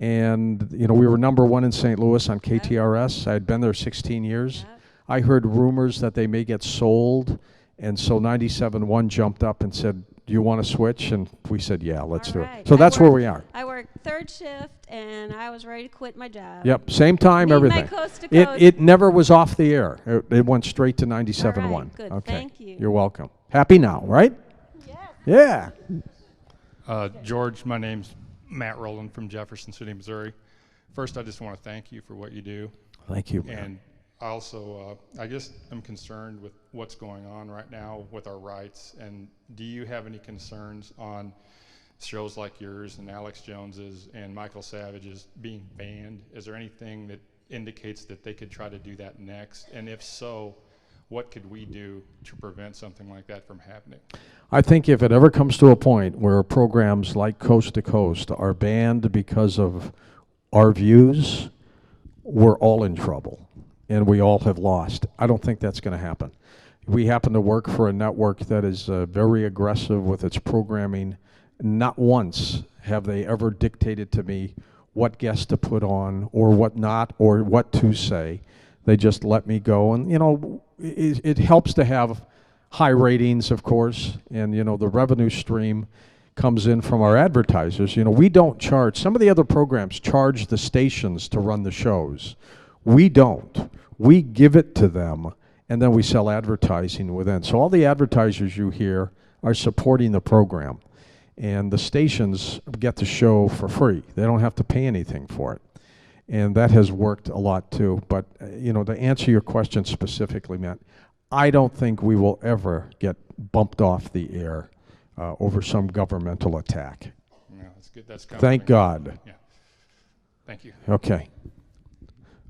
And, you know, we were #1 in St. Louis on KTRS. I had been there 16 years. Yep. I heard rumors that they may get sold, and so 97.1 jumped up and said, do you want to switch? And we said, yeah, let's do it. So that's where we are. I worked 3rd shift, and I was ready to quit my job. Yep, same time, Me and everything. my Coast to Coast. It never was off the air. It went straight to 97.1. All right, good. Okay. Thank you. You're welcome. Happy now, right? Yes. Yeah. George, my name's Matt Rowland from Jefferson City, Missouri. First, I just want to thank you for what you do. Thank you, Matt. And also, I just am concerned with what's going on right now with our rights. And do you have any concerns on shows like yours and Alex Jones's and Michael Savage's being banned? Is there anything that indicates that they could try to do that next? And if so, what could we do to prevent something like that from happening? I think if it ever comes to a point where programs like Coast to Coast are banned because of our views, we're all in trouble, and we all have lost. I don't think that's going to happen. We happen to work for a network that is very aggressive with its programming. Not once have they ever dictated to me what guests to put on or what not or what to say. They just let me go. And, you know, it helps to have high ratings, of course, and, you know, the revenue stream comes in from our advertisers. You know, we don't charge. Some of the other programs charge the stations to run the shows. We don't. We give it to them, and then we sell advertising within. So all the advertisers you hear are supporting the program. And the stations get the show for free. They don't have to pay anything for it. And that has worked a lot too. But, you know, to answer your question specifically, Matt, I don't think we will ever get bumped off the air over some governmental attack. Yeah, that's good. That's Thank God. Yeah. Thank you. Okay.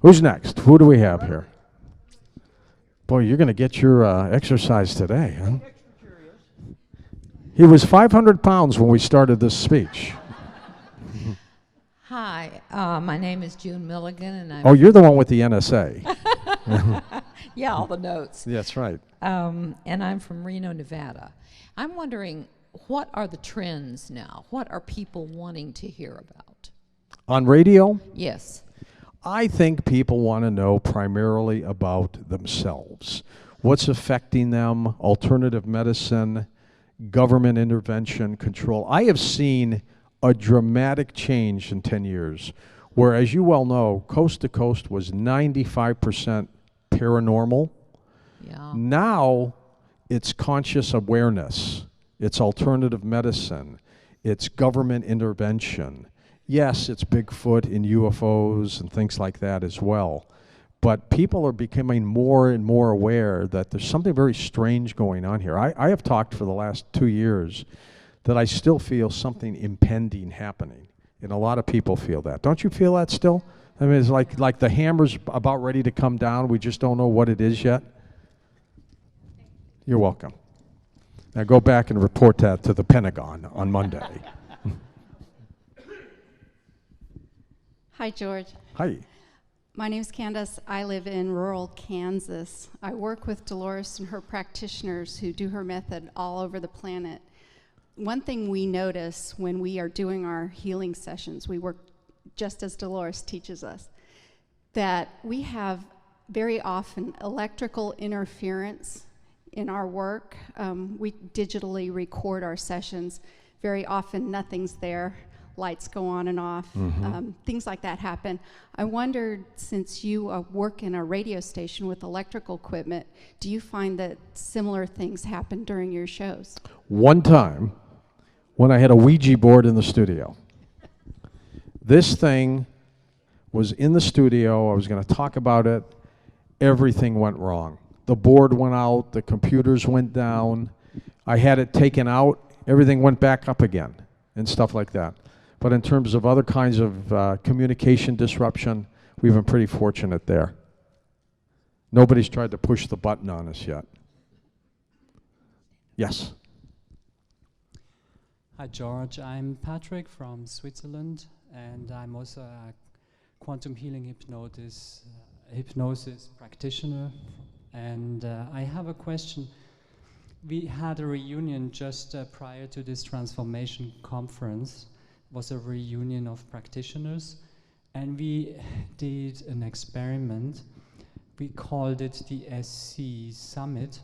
Who's next? Who do we have here? Boy, you're going to get your exercise today, huh? He was 500 pounds when we started this speech. Hi, my name is June Milligan, and I'm... Oh, you're the one with the NSA. Yeah, all the notes. That's right. And I'm from Reno, Nevada. I'm wondering, what are the trends now? What are people wanting to hear about? On radio? Yes. I think people want to know primarily about themselves. What's affecting them, alternative medicine, government intervention, control. I have seen a dramatic change in 10 years, where, as you well know, Coast to Coast was 95% paranormal. Yeah. Now it's conscious awareness, it's alternative medicine, it's government intervention. Yes, it's Bigfoot and UFOs and things like that as well. But people are becoming more and more aware that there's something very strange going on here. I have talked for the last 2 years that I still feel something impending happening. And a lot of people feel that. Don't you feel that still? I mean, it's like the hammer's about ready to come down. We just don't know what it is yet. You're welcome. Now go back and report that to the Pentagon on Monday. Hi, George. Hi. My name is Candace. I live in rural Kansas. I work with Dolores and her practitioners who do her method all over the planet. One thing we notice when we are doing our healing sessions, we work just as Dolores teaches us, that we have very often electrical interference in our work. We digitally record our sessions. Very often nothing's there. Lights go on and off. Things like that happen. I wondered, since you work in a radio station with electrical equipment, do you find that similar things happen during your shows? One time, when I had a Ouija board in the studio, this thing was in the studio. I was going to talk about it. Everything went wrong. The board went out. The computers went down. I had it taken out. Everything went back up again and stuff like that. But in terms of other kinds of communication disruption, we've been pretty fortunate there. Nobody's tried to push the button on us yet. Yes. Hi, George. I'm Patrick from Switzerland, and I'm also a quantum healing hypnosis practitioner. And I have a question. We had a reunion just prior to this transformation conference. It was a reunion of practitioners, and we did an experiment. We called it the SC Summit.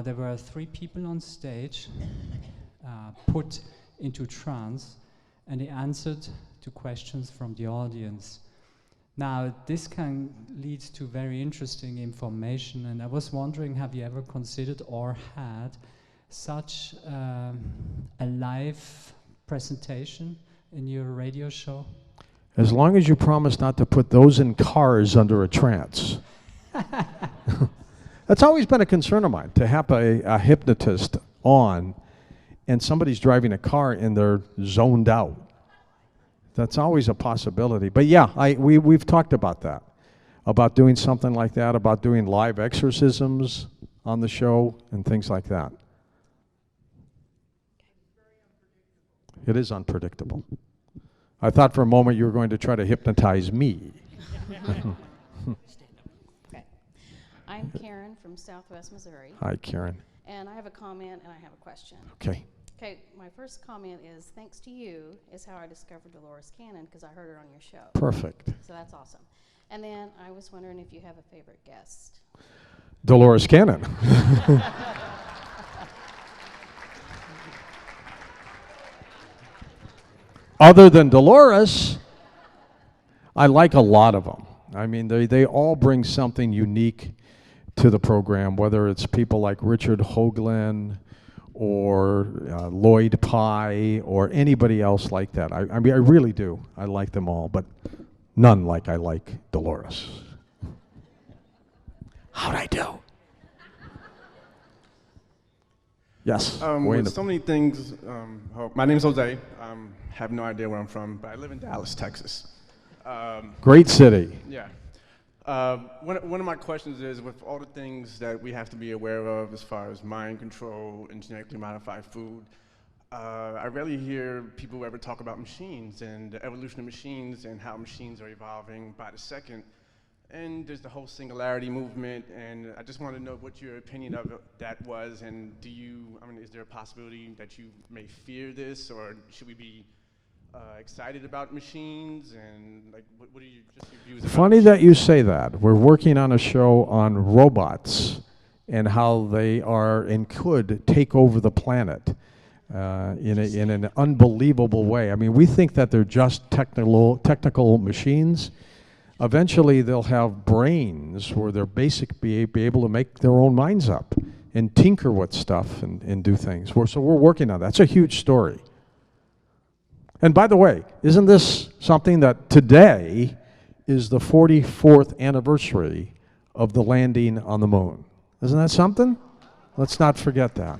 There were 3 people on stage put into trance, and they answered to questions from the audience. Now, this can lead to very interesting information, and I was wondering, have you ever considered or had such a live presentation in your radio show? As long as you promise not to put those in cars under a trance. That's always been a concern of mine, to have a hypnotist on and somebody's driving a car and they're zoned out. That's always a possibility. But yeah, we've talked about that, about doing something like that, about doing live exorcisms on the show and things like that. It is unpredictable. I thought for a moment you were going to try to hypnotize me. I'm Karen from Southwest Missouri. Hi, Karen. And I have a comment and I have a question. Okay. Okay, my first comment is thanks to you is how I discovered Dolores Cannon because I heard her on your show. Perfect. So that's awesome. And then I was wondering if you have a favorite guest. Dolores Cannon. Other than Dolores, I like a lot of them. I mean, they all bring something unique to the program, whether it's people like Richard Hoagland or Lloyd Pye or anybody else like that. I mean, I really do. I like them all, but none like I like Dolores. How'd I do? Yes. With so many things, my name is Jose. Have no idea where I'm from, but I live in Dallas, Texas. Great city. Yeah. One of my questions is, with all the things that we have to be aware of as far as mind control and genetically modified food, I rarely hear people ever talk about machines and the evolution of machines and how machines are evolving by the second. And there's the whole singularity movement, and I just want to know what your opinion of that was, and is there a possibility that you may fear this, or should we be excited about machines, and like, what are your views about Funny that you say that. We're working on a show on robots and how they are and could take over the planet in an unbelievable way. I mean, we think that they're just technical machines. Eventually, they'll have brains where they're be able to make their own minds up and tinker with stuff and do things. So we're working on that. That's a huge story. And by the way, isn't this something that today is the 44th anniversary of the landing on the moon? Isn't that something? Let's not forget that.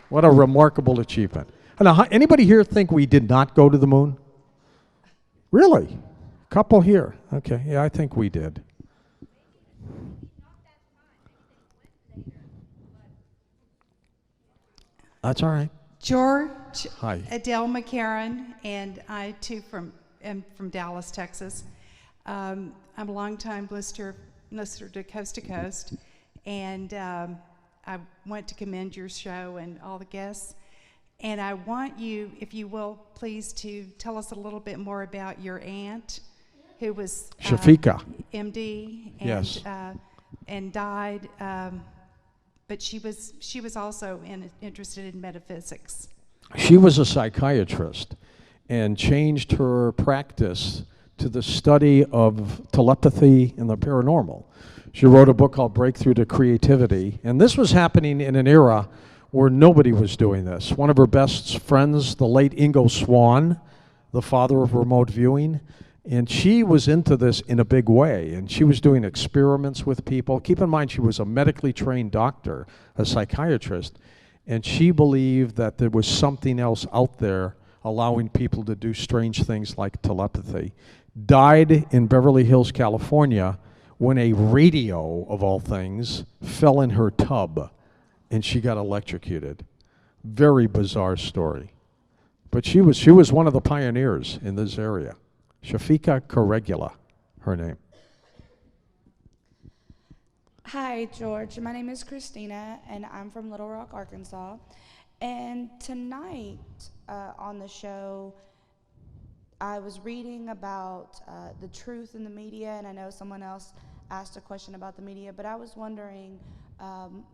What a remarkable achievement. Now, anybody here think we did not go to the moon? Really? Couple here. Okay, yeah, I think we did. That's all right. George. Hi. Adele McCarran, and I too am from Dallas, Texas. I'm a longtime listener to Coast, and I want to commend your show and all the guests. And I want you, if you will, please, to tell us a little bit more about your aunt, who was Shafika. MD, and Yes. And died. But she was also interested in metaphysics. She was a psychiatrist and changed her practice to the study of telepathy and the paranormal. She wrote a book called Breakthrough to Creativity, and this was happening in an era where nobody was doing this. One of her best friends, the late Ingo Swann, the father of remote viewing, and she was into this in a big way, and she was doing experiments with people. Keep in mind, she was a medically trained doctor, a psychiatrist, and she believed that there was something else out there allowing people to do strange things like telepathy. Died in Beverly Hills, California, when a radio, of all things, fell in her tub, and she got electrocuted. Very bizarre story. But she was one of the pioneers in this area. Shafika Corregula, her name. Hi, George. My name is Christina, and I'm from Little Rock, Arkansas. And tonight on the show, I was reading about the truth in the media, and I know someone else asked a question about the media, but I was wondering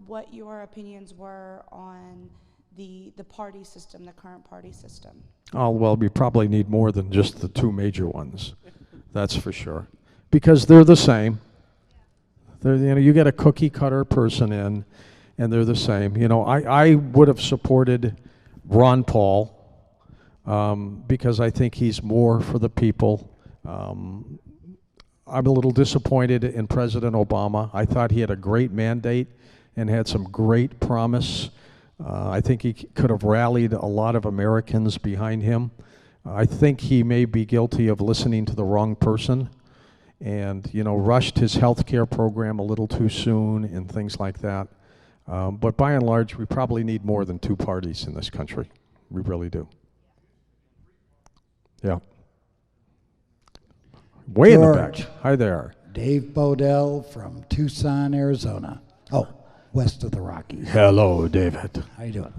what your opinions were on the party system, the current party system. Oh, well, we probably need more than just the two major ones. That's for sure. Because they're the same. You get a cookie cutter person in, and they're the same. I would have supported Ron Paul because I think he's more for the people. I'm a little disappointed in President Obama. I thought he had a great mandate and had some great promise. I think he could have rallied a lot of Americans behind him. I think he may be guilty of listening to the wrong person and, rushed his health care program a little too soon and things like that. But by and large, we probably need more than two parties in this country. We really do. Yeah. Way in the back. Hi there. Dave Bodell from Tucson, Arizona. Oh, west of the Rockies. Hello, David. How you doing?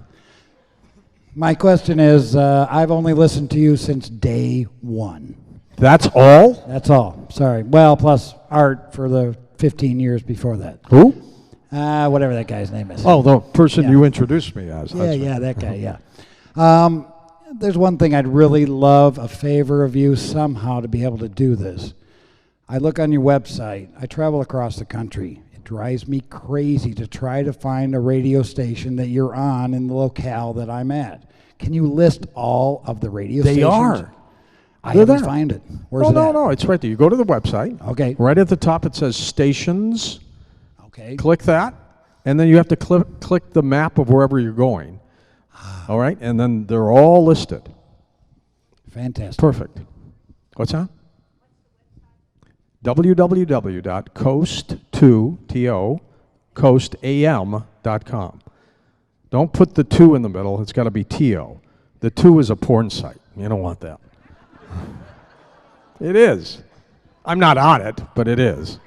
My question is, I've only listened to you since day one. That's all? That's all. Sorry. Well, plus Art for the 15 years before that. Who? Whatever that guy's name is. Oh, the person Yeah. you introduced me as. That's Yeah, right. that guy, yeah. There's one thing I'd really love a favor of you somehow to be able to do this. I look on your website. I travel across the country. It drives me crazy to try to find a radio station that you're on in the locale that I'm at. Can you list all of the radio They stations? are. I They're haven't there. find it. Where's it no, at? no, it's right there. You go to the website. Okay. Right at the top it says stations. Okay. Click that, and then you have to click the map of wherever you're going. All right, and then they're all listed. Fantastic. Perfect. What's that? www.coast2coastam.com. Don't put the 2 in the middle. It's got to be TO. The 2 is a porn site. You don't want that. It is. I'm not on it, but it is.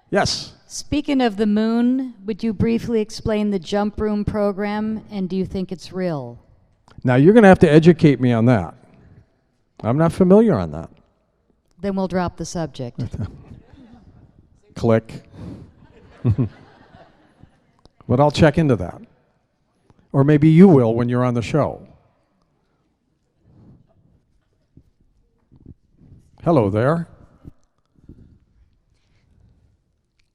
Yes. Speaking of the moon, would you briefly explain the jump room program, and do you think it's real? Now, you're going to have to educate me on that. I'm not familiar on that. Then we'll drop the subject. Click. But I'll check into that. Or maybe you will when you're on the show. Hello there.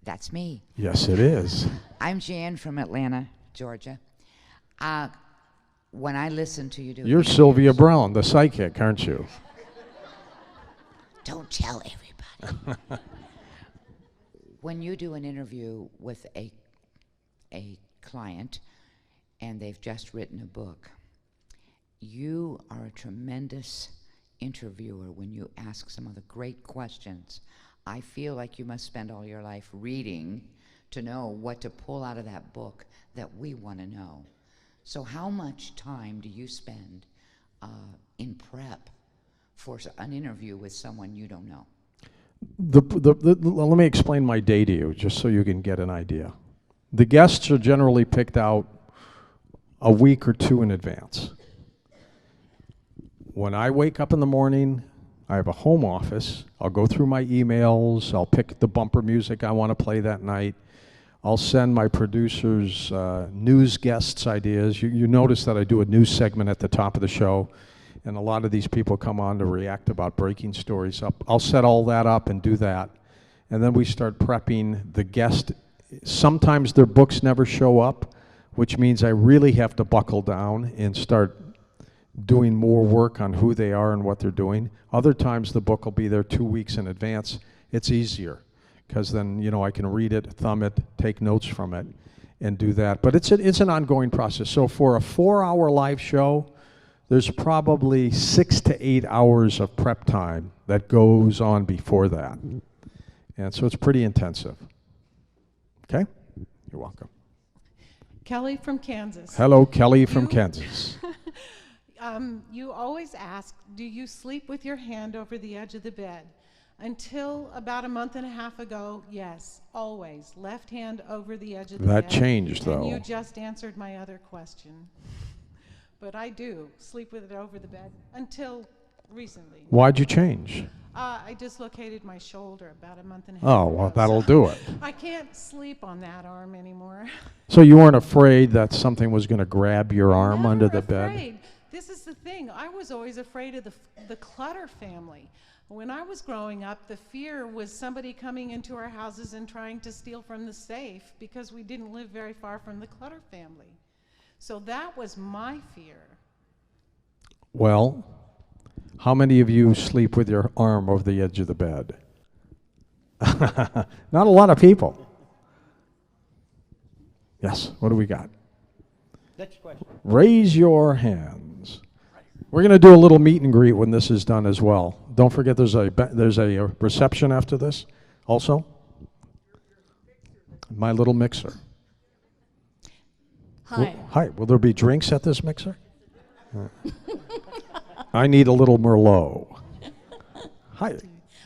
That's me. Yes, it is. I'm Jan from Atlanta, Georgia. When I listen to you do You're Sylvia Brown, the psychic, aren't you? Don't tell everybody. When you do an interview with a client and they've just written a book, you are a tremendous interviewer when you ask some of the great questions. I feel like you must spend all your life reading to know what to pull out of that book that we want to know. So how much time do you spend in prep for an interview with someone you don't know? Let me explain my day to you, just so you can get an idea. The guests are generally picked out a week or 2 in advance. When I wake up in the morning, I have a home office. I'll go through my emails. I'll pick the bumper music I want to play that night. I'll send my producers news guests ideas. You notice that I do a news segment at the top of the show, and a lot of these people come on to react about breaking stories. I'll set all that up and do that, and then we start prepping the guest. Sometimes their books never show up, which means I really have to buckle down and start doing more work on who they are and what they're doing. Other times the book will be there 2 weeks in advance. It's easier because then, you know, I can read it, thumb it, take notes from it, and do that. But it's an ongoing process. So for a 4-hour live show, there's probably 6 to 8 hours of prep time that goes on before that. And so it's pretty intensive. Okay? You're welcome. Kelly from Kansas. Hello, Kelly from Kansas. You always ask, do you sleep with your hand over the edge of the bed? Until about a month and a half ago, yes, always. Left hand over the edge of the bed. That changed, though. And you just answered my other question. But I do sleep with it over the bed until recently. Why'd you change? I dislocated my shoulder about a month and a half Oh, ago. well, that'll do it. I can't sleep on that arm anymore. So you weren't afraid that something was going to grab your arm under the bed? Afraid. This is the thing. I was always afraid of the Clutter family. When I was growing up, the fear was somebody coming into our houses and trying to steal from the safe because we didn't live very far from the Clutter family. So that was my fear. Well, how many of you sleep with your arm over the edge of the bed? Not a lot of people. Yes, what do we got? Next question. Raise your hands. We're going to do a little meet and greet when this is done as well. Don't forget there's a reception after this also. My little mixer. Hi. Hi. Will there be drinks at this mixer? I need a little Merlot. Hi.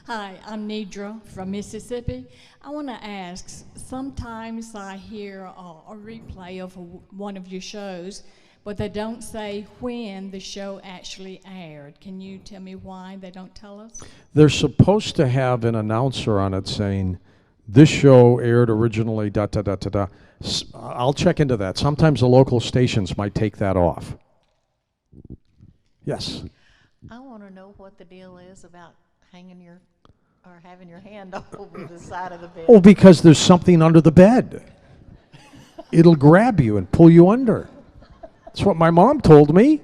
Hi, I'm Nidra from Mississippi. I want to ask, sometimes I hear a replay of one of your shows, but they don't say when the show actually aired. Can you tell me why they don't tell us? They're supposed to have an announcer on it saying, this show aired originally, da da da da da. I'll check into that. Sometimes the local stations might take that off. Yes. I want to know what the deal is about hanging your, or having your hand over the side of the bed. Oh, because there's something under the bed. It'll grab you and pull you under. That's what my mom told me.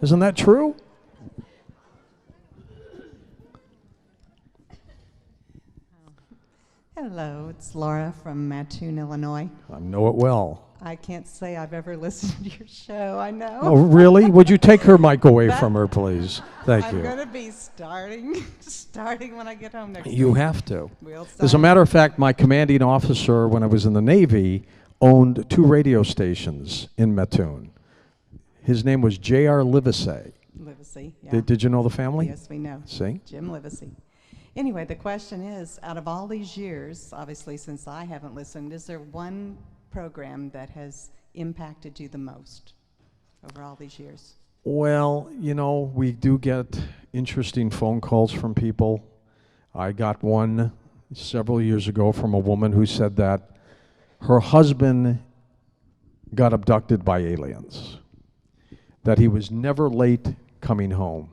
Isn't that true? Hello, it's Laura from Mattoon, Illinois. I know it well. I can't say I've ever listened to your show, I know. Oh, really? Would you take her mic away from her, please? Thank you. I'm going to be starting when I get home next week. You have to. We'll As a start. matter of fact, my commanding officer, when I was in the Navy, owned 2 radio stations in Mattoon. His name was J.R. Livesey. Livesey, yeah. Did you know the family? Yes, we know. See? Jim Livesey. Anyway, the question is, out of all these years, obviously since I haven't listened, is there one program that has impacted you the most over all these years? Well, you know, we do get interesting phone calls from people. I got one several years ago from a woman who said that her husband got abducted by aliens, that he was never late coming home,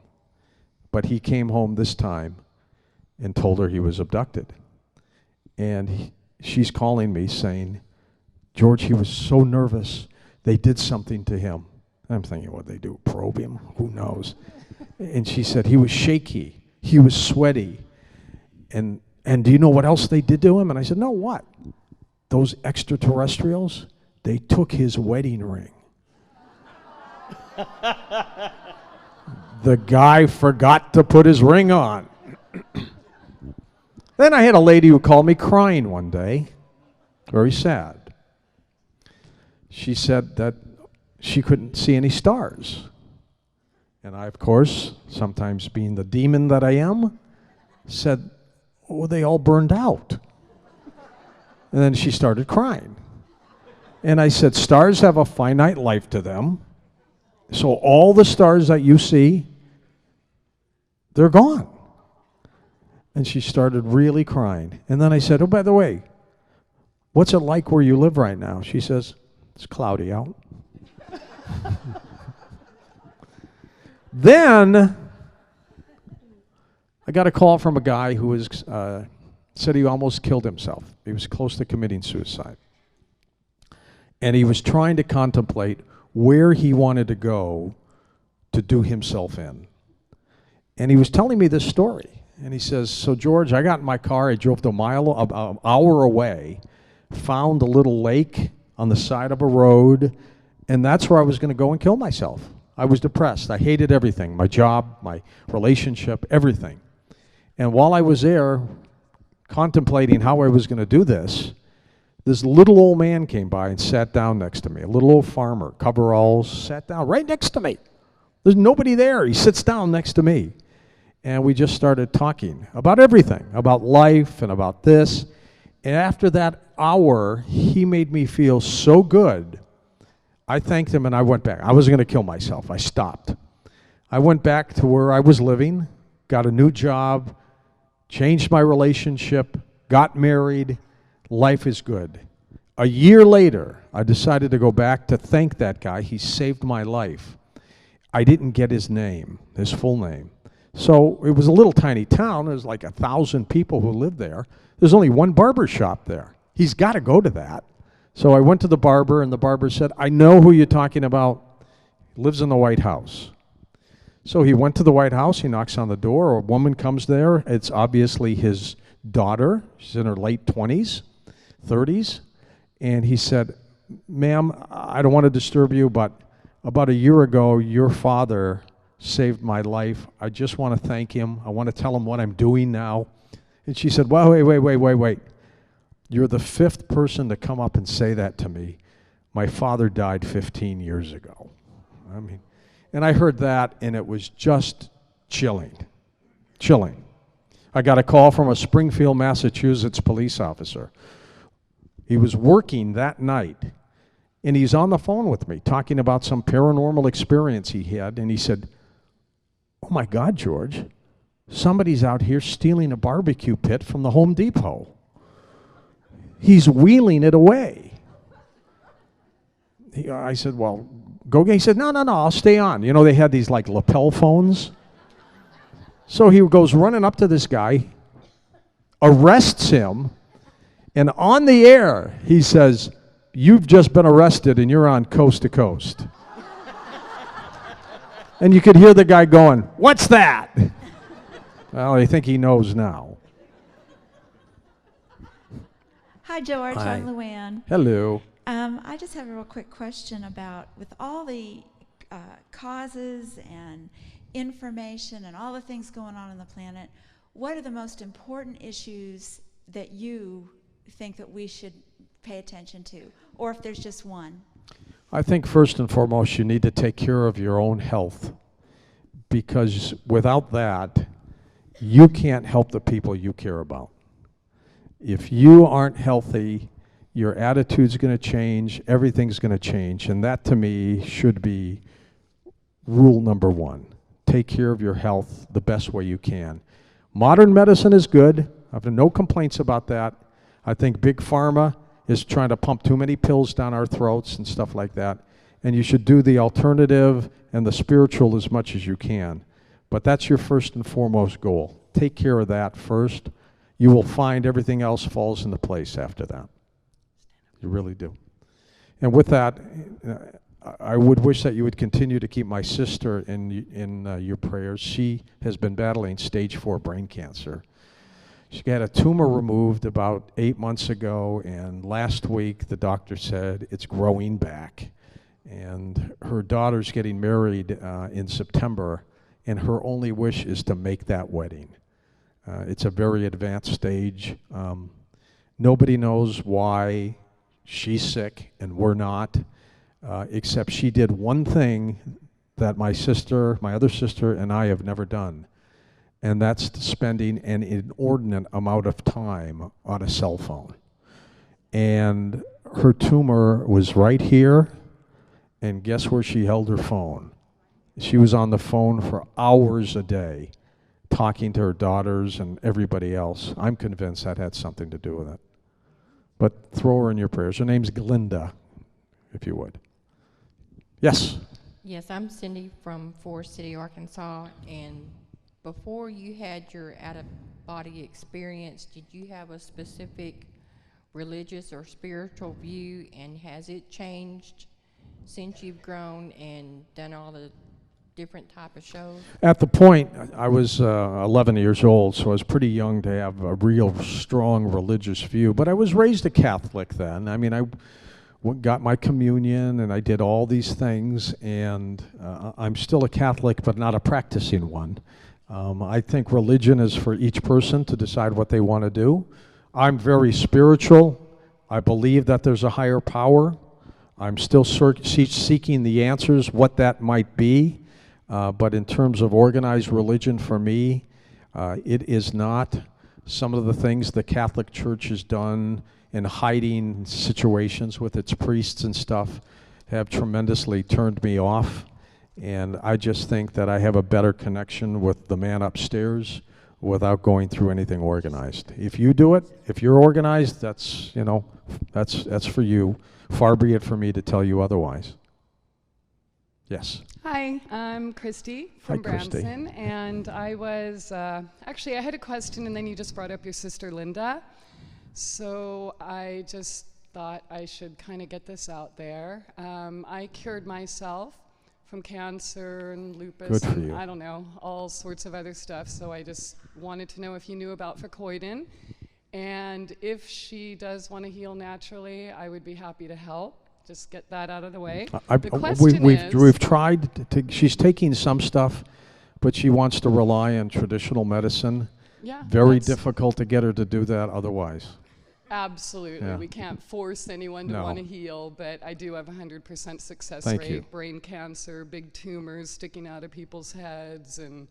but he came home this time and told her he was abducted. And she's calling me saying, George, he was so nervous, they did something to him. I'm thinking, what they do, probe him? Who knows? And she said he was shaky, he was sweaty. And do you know what else they did to him? And I said, no, what? Those extraterrestrials, they took his wedding ring. The guy forgot to put his ring on. Then I had a lady who called me crying one day, very sad. She said that she couldn't see any stars. And I, of course, sometimes being the demon that I am, said, oh, they all burned out. And then she started crying. And I said, stars have a finite life to them. So all the stars that you see, they're gone. And she started really crying. And then I said, oh, by the way, what's it like where you live right now? She says, it's cloudy out. Then I got a call from a guy who was, said he almost killed himself. He was close to committing suicide. And he was trying to contemplate where he wanted to go to do himself in. And he was telling me this story. And he says, so George, I got in my car, I drove to an hour away, found a little lake on the side of a road, and that's where I was going to go and kill myself. I was depressed. I hated everything, my job, my relationship, everything. And while I was there contemplating how I was going to do this little old man came by and sat down next to me, a little old farmer, coveralls, sat down right next to me. There's nobody there. He sits down next to me. And we just started talking about everything, about life and about this. And after that hour, he made me feel so good. I thanked him and I went back. I wasn't going to kill myself. I stopped. I went back to where I was living, got a new job, changed my relationship, got married. Life is good. A year later, I decided to go back to thank that guy. He saved my life. I didn't get his name, his full name. So it was a little tiny town. There was like 1,000 people who lived there. There's only one barber shop there. He's got to go to that. So I went to the barber, and the barber said, I know who you're talking about. He lives in the White House. So he went to the White House. He knocks on the door. A woman comes there. It's obviously his daughter. She's in her late 20s, 30s. And he said, ma'am, I don't want to disturb you, but about a year ago, your father saved my life. I just want to thank him. I want to tell him what I'm doing now. And she said, well, wait. You're the 5th person to come up and say that to me. My father died 15 years ago. I mean, and I heard that, and it was just chilling. I got a call from a Springfield, Massachusetts police officer. He was working that night, and he's on the phone with me talking about some paranormal experience he had, and he said, "Oh my God, George, somebody's out here stealing a barbecue pit from the Home Depot. He's wheeling it away." I said, "Well, go get." He said, no, I'll stay on. You know, they had these like lapel phones. So he goes running up to this guy, arrests him, and on the air, he says, "You've just been arrested and you're on Coast to Coast." And you could hear the guy going, "What's that?" Well, I think he knows now. Hi, George. Hi. I'm Luann. Hello. I just have a real quick question about, with all the causes and information and all the things going on the planet, what are the most important issues that you think that we should pay attention to, or if there's just one? I think first and foremost, you need to take care of your own health, because without that, you can't help the people you care about. If you aren't healthy, your attitude's going to change, everything's going to change, and that to me should be rule number one. Take care of your health the best way you can. Modern medicine is good. I have no complaints about that. I think Big Pharma is trying to pump too many pills down our throats and stuff like that, and you should do the alternative and the spiritual as much as you can. But that's your first and foremost goal. Take care of that first. You will find everything else falls into place after that. You really do. And with that, I would wish that you would continue to keep my sister in your prayers. She has been battling stage 4 brain cancer. She had a tumor removed about 8 months ago, and last week the doctor said it's growing back. And her daughter's getting married in September, and her only wish is to make that wedding. It's a very advanced stage. Nobody knows why she's sick and we're not, except she did one thing that my other sister, and I have never done, and that's spending an inordinate amount of time on a cell phone. And her tumor was right here, and guess where she held her phone? She was on the phone for hours a day, talking to her daughters and everybody else. I'm convinced that had something to do with it. But throw her in your prayers. Her name's Glinda, if you would. Yes? Yes, I'm Cindy from Forest City, Arkansas, and before you had your out-of-body experience, did you have a specific religious or spiritual view, and has it changed since you've grown and done all the different type of shows? At the point, I was 11 years old, so I was pretty young to have a real strong religious view. But I was raised a Catholic then. I mean, I got my communion and I did all these things, and I'm still a Catholic, but not a practicing one. I think religion is for each person to decide what they want to do. I'm very spiritual. I believe that there's a higher power. I'm still seeking the answers, what that might be. But in terms of organized religion, for me, it is not. Some of the things the Catholic Church has done in hiding situations with its priests and stuff have tremendously turned me off. And I just think that I have a better connection with the man upstairs without going through anything organized. If you do it, if you're organized, that's, you know, that's for you. Far be it for me to tell you otherwise. Yes. Hi, I'm Christy from Hi, Christy. Branson, and I was, actually I had a question, and then you just brought up your sister Linda, so I just thought I should kind of get this out there. I cured myself from cancer and lupus. Good for and you. I don't know, all sorts of other stuff, so I just wanted to know if you knew about Facoidin, and if she does want to heal naturally, I would be happy to help. Just get that out of the way. The question we've tried to, she's taking some stuff, but she wants to rely on traditional medicine. Yeah, Very difficult to get her to do that otherwise. Absolutely. Yeah. We can't force anyone to No. want to heal, but I do have 100% success Thank rate. you. Brain cancer, big tumors sticking out of people's heads, and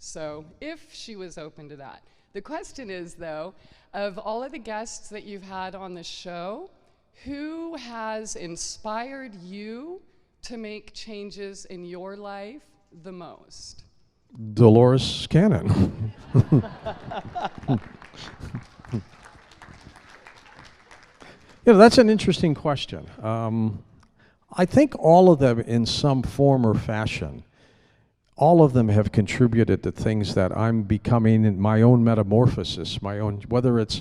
so if she was open to that. The question is, though, of all of the guests that you've had on the show, who has inspired you to make changes in your life the most? Dolores Cannon. That's an interesting question. I think all of them in some form or fashion, all of them have contributed to things that I'm becoming in my own metamorphosis, my own, whether it's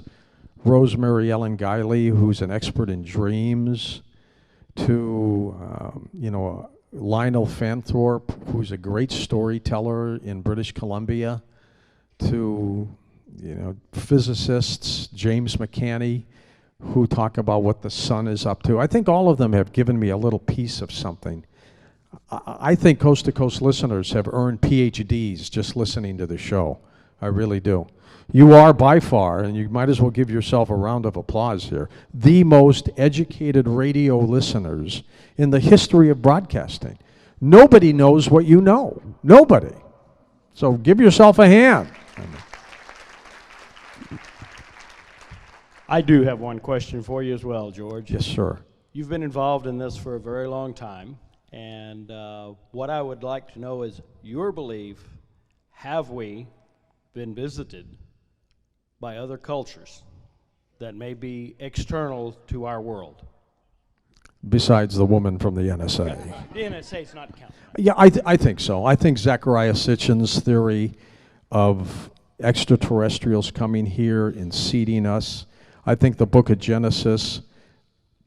Rosemary Ellen Guiley, who's an expert in dreams, to, Lionel Fanthorpe, who's a great storyteller in British Columbia, to, physicists, James McCanney, who talk about what the sun is up to. I think all of them have given me a little piece of something. I think Coast to Coast listeners have earned PhDs just listening to the show. I really do. You are by far, and you might as well give yourself a round of applause here, the most educated radio listeners in the history of broadcasting. Nobody knows what you know. Nobody. So give yourself a hand. I do have one question for you as well, George. Yes, sir. You've been involved in this for a very long time, and what I would like to know is your belief, have we been visited by other cultures that may be external to our world? Besides the woman from the NSA. The NSA is not counted. Yeah, I think so. I think Zecharia Sitchin's theory of extraterrestrials coming here and seeding us, I think the book of Genesis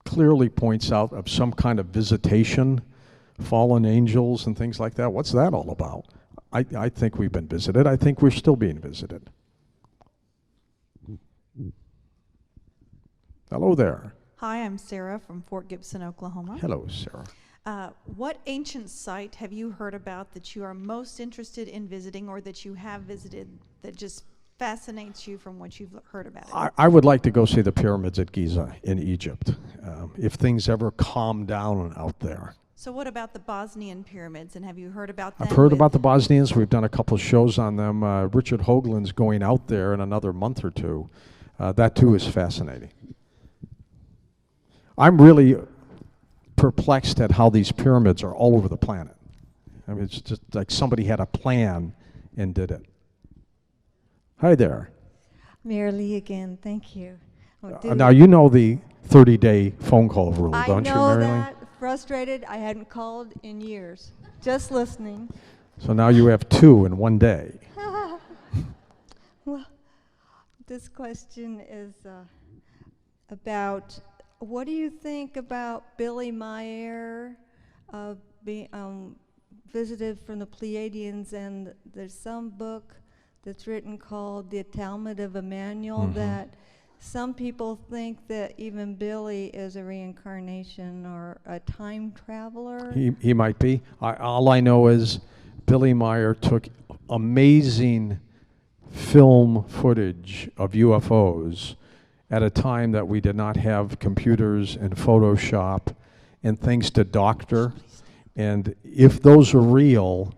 clearly points out of some kind of visitation, fallen angels and things like that. What's that all about? I think we've been visited. I think we're still being visited. Hello there. Hi, I'm Sarah from Fort Gibson, Oklahoma. Hello, Sarah. What ancient site have you heard about that you are most interested in visiting, or that you have visited that just fascinates you from what you've heard about it? I would like to go see the pyramids at Giza in Egypt, if things ever calm down out there. So what about the Bosnian pyramids, and have you heard about them? I've heard about the Bosnians. We've done a couple of shows on them. Richard Hoagland's going out there in another month or two. That too is fascinating. I'm really perplexed at how these pyramids are all over the planet. I mean, it's just like somebody had a plan and did it. Hi there. Mary Lee again, thank you. Now, you know the 30-day phone call rule, don't you, Mary Lee? I know that. Frustrated, I hadn't called in years. Just listening. So now you have 2 in one day. Well, this question is about, what do you think about Billy Meyer being visited from the Pleiadians, and there's some book that's written called The Talmud of Emmanuel that some people think that even Billy is a reincarnation or a time traveler. He might be. All I know is Billy Meyer took amazing film footage of UFOs at a time that we did not have computers and Photoshop and things to doctor. And if those are real,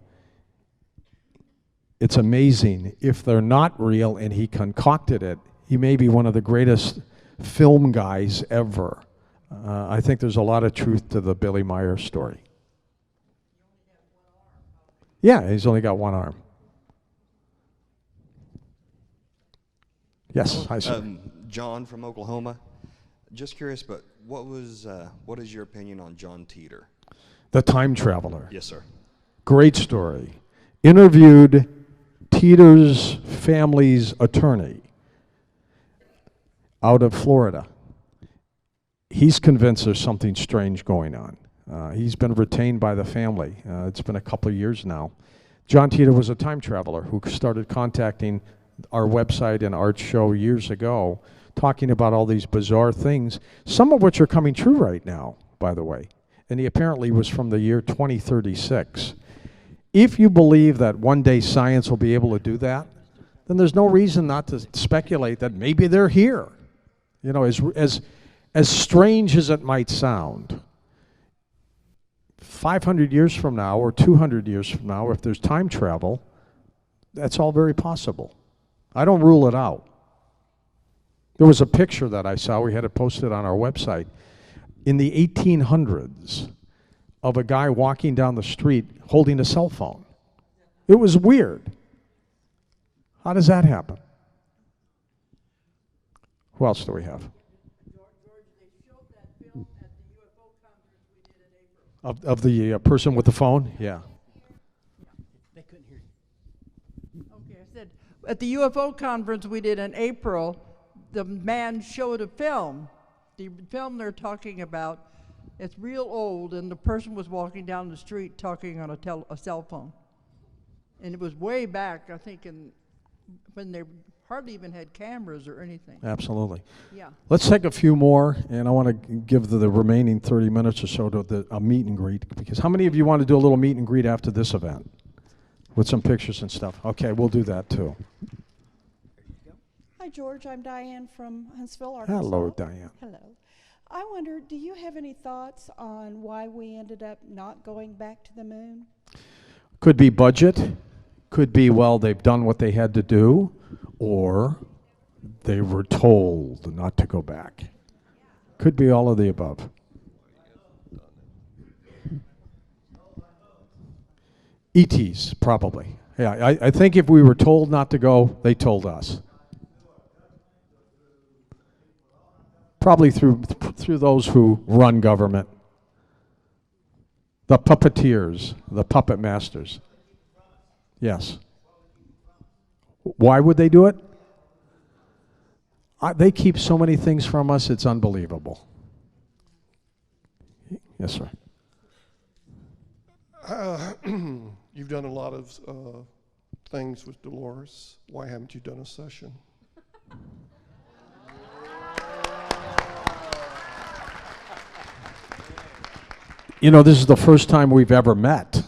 it's amazing. If they're not real and he concocted it, he may be one of the greatest film guys ever. I think there's a lot of truth to the Billy Meyer story. Yeah, he's only got one arm. Yes, hi, sir. John from Oklahoma. Just curious, but what is your opinion on John Teeter? The time traveler. Yes, sir. Great story. Interviewed Teeter's family's attorney out of Florida. He's convinced there's something strange going on. He's been retained by the family. It's been a couple of years now. John Teeter was a time traveler who started contacting our website and art show years ago, talking about all these bizarre things, some of which are coming true right now, by the way. And he apparently was from the year 2036. If you believe that one day science will be able to do that, then there's no reason not to speculate that maybe they're here. You know, as strange as it might sound, 500 years from now or 200 years from now, if there's time travel, that's all very possible. I don't rule it out. There was a picture that I saw, we had it posted on our website, in the 1800s of a guy walking down the street holding a cell phone. It was weird. How does that happen? Who else do we have? Of the person with the phone? Yeah. They couldn't hear you. Okay, I said, at the UFO conference we did in April, the man showed a film. The film they're talking about, it's real old, and the person was walking down the street talking on a cell phone. And it was way back, I think, when they hardly even had cameras or anything. Absolutely. Yeah. Let's take a few more, and I want to give the remaining 30 minutes or so to a meet and greet, because how many of you want to do a little meet and greet after this event with some pictures and stuff? Okay, we'll do that too. Hi, George. I'm Diane from Huntsville, Arkansas. Hello, Diane. Hello. I wonder, do you have any thoughts on why we ended up not going back to the moon? Could be budget, could be, well, they've done what they had to do, or they were told not to go back. Could be all of the above. ETs, probably. Yeah, I think if we were told not to go, they told us. Probably through those who run government. The puppeteers, the puppet masters. Yes. Why would they do it? They keep so many things from us, it's unbelievable. Yes, sir. You've done a lot of things with Dolores. Why haven't you done a session? You know, this is the first time we've ever met.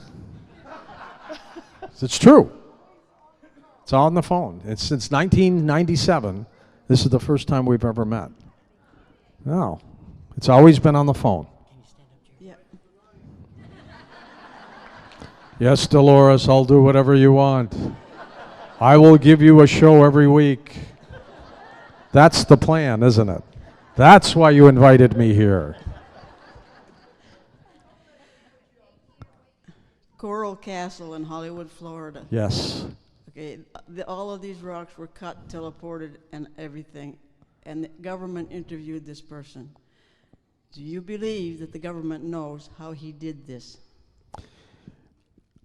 It's true. It's all on the phone. It's since 1997. This is the first time we've ever met. No, it's always been on the phone. Yeah. Yes, Dolores, I'll do whatever you want. I will give you a show every week. That's the plan, isn't it? That's why you invited me here. Coral Castle in Hollywood, Florida. Yes. Okay, all of these rocks were cut, teleported, and everything, and the government interviewed this person. Do you believe that the government knows how he did this?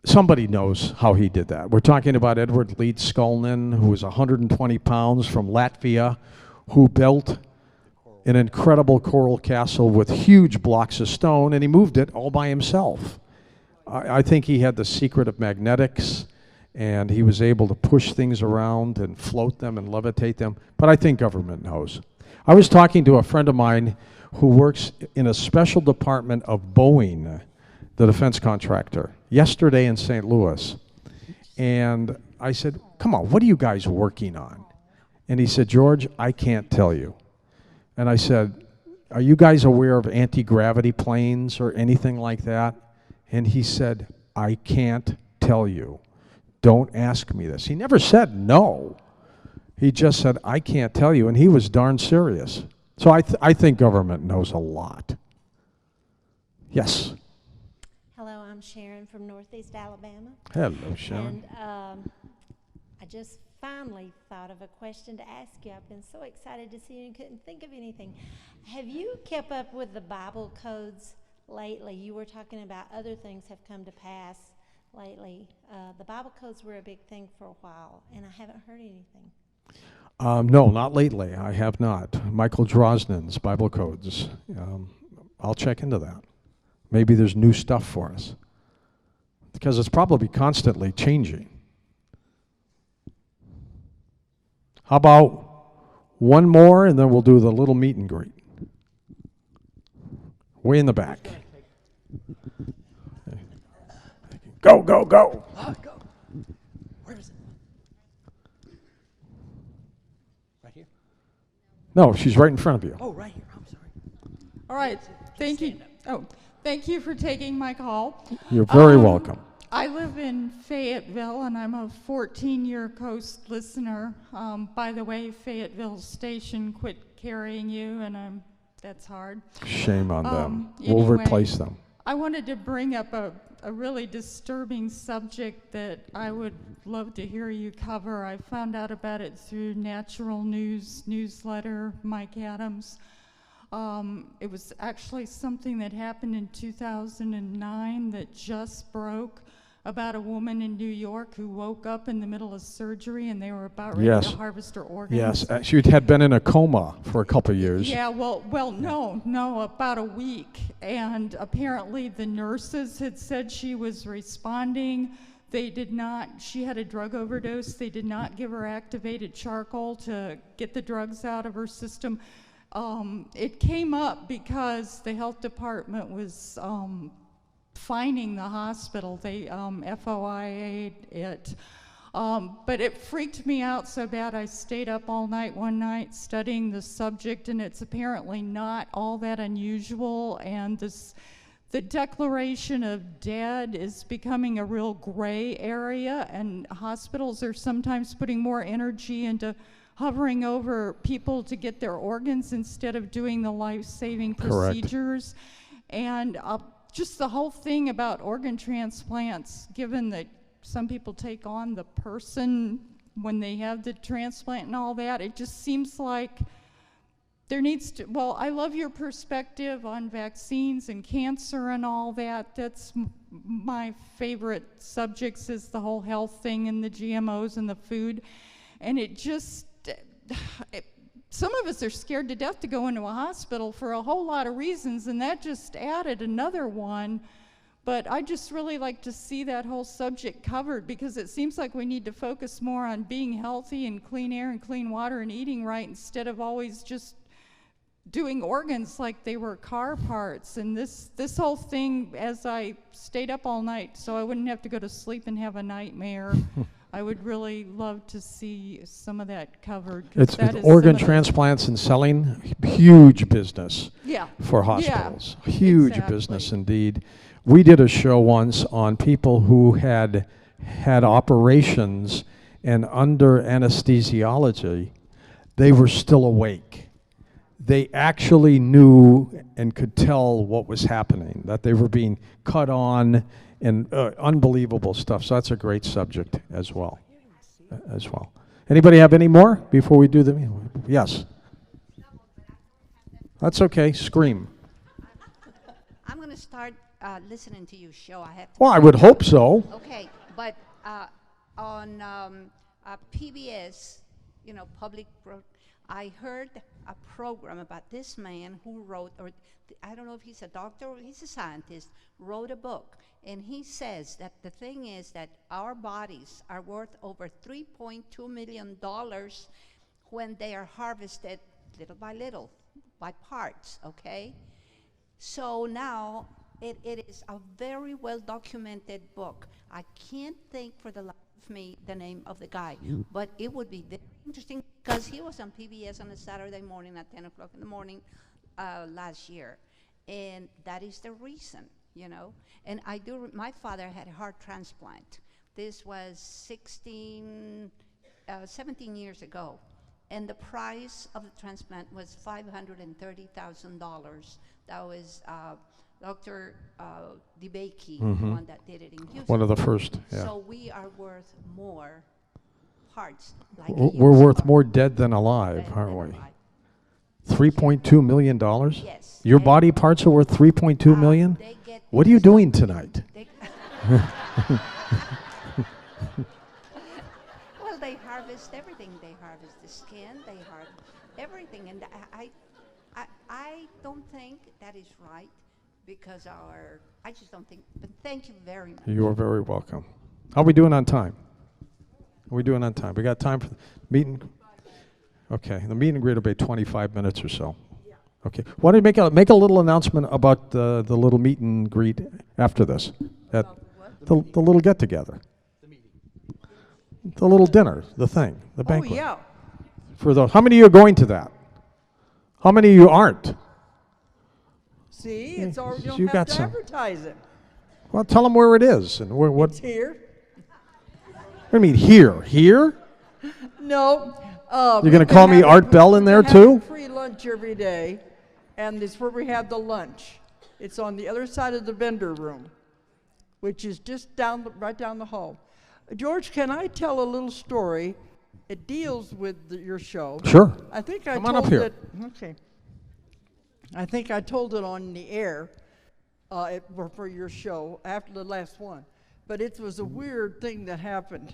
Somebody knows how he did that. We're talking about Edward Leeds Skolnin, who was 120 pounds from Latvia, who built an incredible coral castle with huge blocks of stone, and he moved it all by himself. I think he had the secret of magnetics, and he was able to push things around and float them and levitate them, but I think government knows. I was talking to a friend of mine who works in a special department of Boeing, the defense contractor, yesterday in St. Louis, and I said, come on, what are you guys working on? And he said, George, I can't tell you. And I said, are you guys aware of anti-gravity planes or anything like that? And he said, I can't tell you. Don't ask me this. He never said no. He just said, I can't tell you. And he was darn serious. So I think government knows a lot. Yes. Hello, I'm Sharon from Northeast Alabama. Hello, Sharon. And I just finally thought of a question to ask you. I've been so excited to see you and couldn't think of anything. Have you kept up with the Bible codes lately? You were talking about other things have come to pass lately. The Bible codes were a big thing for a while, and I haven't heard anything. No, not lately. I have not. Michael Drosnin's Bible codes. I'll check into that. Maybe there's new stuff for us, because it's probably constantly changing. How about one more, and then we'll do the little meet and greet. Way in the back. Go, go, go. Go. Where is it? Right here? No, she's right in front of you. Oh, right here. I'm sorry. All right. Thank you. Oh, thank you for taking my call. You're very welcome. I live in Fayetteville, and I'm a 14-year Coast listener. By the way, Fayetteville Station quit carrying you, and that's hard. Shame on them. We'll Anyway, replace them. I wanted to bring up a really disturbing subject that I would love to hear you cover. I found out about it through Natural News newsletter, Mike Adams. It was actually something that happened in 2009 that just broke about a woman in New York who woke up in the middle of surgery and they were about ready to harvest her organs. Yes, she had been in a coma for a couple of years. Yeah, well, no, about a week. And apparently the nurses had said she was responding. They did not, she had a drug overdose. They did not give her activated charcoal to get the drugs out of her system. It came up because the health department was fining the hospital. They FOIA'd it. But it freaked me out so bad I stayed up all night one night studying the subject, and it's apparently not all that unusual, and the declaration of dead is becoming a real gray area, and hospitals are sometimes putting more energy into hovering over people to get their organs instead of doing the life-saving procedures. And just the whole thing about organ transplants, given that some people take on the person when they have the transplant and all that, it just seems like there needs to, well, I love your perspective on vaccines and cancer and all that. That's my favorite subjects, is the whole health thing and the GMOs and the food. And it just, some of us are scared to death to go into a hospital for a whole lot of reasons, and that just added another one. But I just really like to see that whole subject covered, because it seems like we need to focus more on being healthy and clean air and clean water and eating right, instead of always just doing organs like they were car parts. And this whole thing, as I stayed up all night so I wouldn't have to go to sleep and have a nightmare, I would really love to see some of that covered. It's organ transplants and selling, huge business for hospitals. Huge business indeed. We did a show once on people who had operations, and under anesthesiology, they were still awake. They actually knew and could tell what was happening, that they were being cut on, and unbelievable stuff. So that's a great subject as well. Anybody have any more before we do the, yes. That's okay, scream. I'm going to start listening to your show. I have to. Well, I would hope so. Okay, but on PBS, public, I heard a program about this man who wrote, or I don't know if he's a doctor or he's a scientist, wrote a book. And he says that the thing is that our bodies are worth over $3.2 million when they are harvested little by little, by parts, okay? So now it is a very well-documented book. I can't think for the life of me the name of the guy, but it would be very interesting, because he was on PBS on a Saturday morning at 10 o'clock in the morning last year. And that is the reason, And my father had a heart transplant. This was 17 years ago. And the price of the transplant was $530,000. That was Dr. DeBakey, the one that did it in Houston. One of the first, yeah. So we are worth more hearts. We're worth more dead than alive, aren't we? $3.2 million? Yes. Your body parts are worth $3.2 million? What are you doing tonight? Well, they harvest everything. They harvest the skin. They harvest everything. And I don't think that is right, because I just don't think, but thank you very much. You are very welcome. How are we doing on time? How are we doing on time? We got time for the meeting? Okay, the meet and greet will be 25 minutes or so. Okay, why don't you make a little announcement about the little meet and greet after this? The little get together. The little dinner, the thing, the banquet. Oh, For yeah. how many of you are going to that? How many of you aren't? See, it's already, you You don't got have to some. advertise it. Well, tell them where it is and what. It's here. What do you mean here? Here? No. You're going to call me Art Bell in there too? Free lunch every day, and it's where we have the lunch. It's on the other side of the vendor room, which is just right down the hall. George, can I tell a little story? It deals with your show. Sure. I think I Come told on up here. it. Okay. I think I told it on the air for your show after the last one, but it was a weird thing that happened.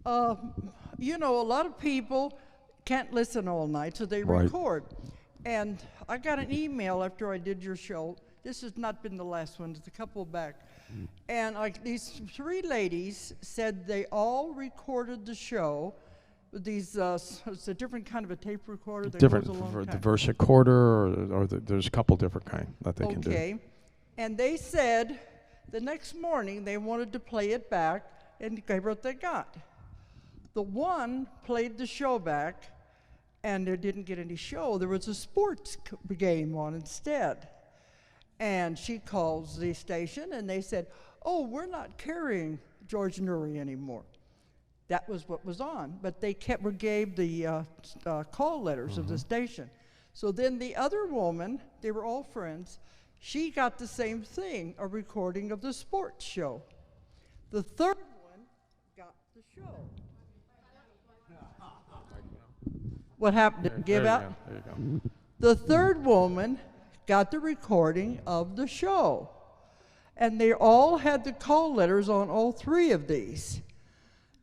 You know, a lot of people can't listen all night, so they Right. record. And I got an email after I did your show. This has not been the last one, it's a couple back. And these 3 ladies said they all recorded the show with these, it's a different kind of a tape recorder. That Different, goes a long for the time. Versicorder, or there's a couple different kind that they can do. Okay. And they said the next morning they wanted to play it back and gave what they got. The one played the show back, and they didn't get any show. There was a sports game on instead. And she calls the station, and they said, oh, we're not carrying George Noory anymore. That was what was on, but they gave the call letters of the station. So then the other woman, they were all friends, she got the same thing, a recording of the sports show. The third one got the show. What happened? Did it give There you out? go, there you go. The third woman got the recording of the show. And they all had the call letters on all 3 of these.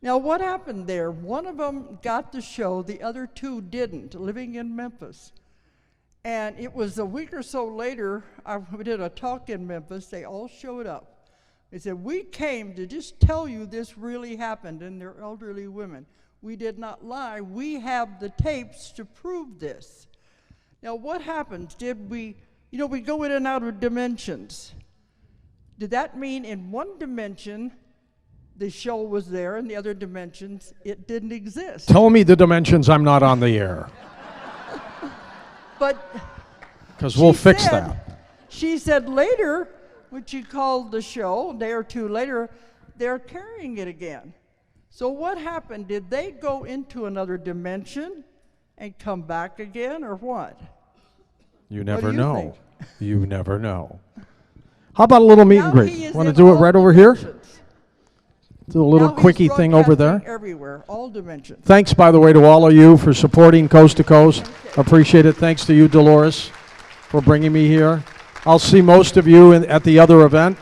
Now, what happened there? One of them got the show, the other 2 didn't, living in Memphis. And it was a week or so later, we did a talk in Memphis. They all showed up. They said, we came to just tell you this really happened, and they're elderly women. We did not lie. We have the tapes to prove this. Now, what happens? We go in and out of dimensions. Did that mean in one dimension, the show was there, and the other dimensions, it didn't exist? Tell me the dimensions I'm not on the air. But Because we'll fix that. She said later, when she called the show, a day or 2 later, they're carrying it again. So what happened? Did they go into another dimension and come back again, or what? You What never do you know. think? You never know. How about a little meet and Now greet? he is Want to in do it all right over here? dimensions. Do a little Now he's quickie thing over there. broadcasting everywhere, all dimensions. Thanks, by the way, to all of you for supporting Coast to Coast. Appreciate it. Thanks to you, Dolores, for bringing me here. I'll see most of you at the other event.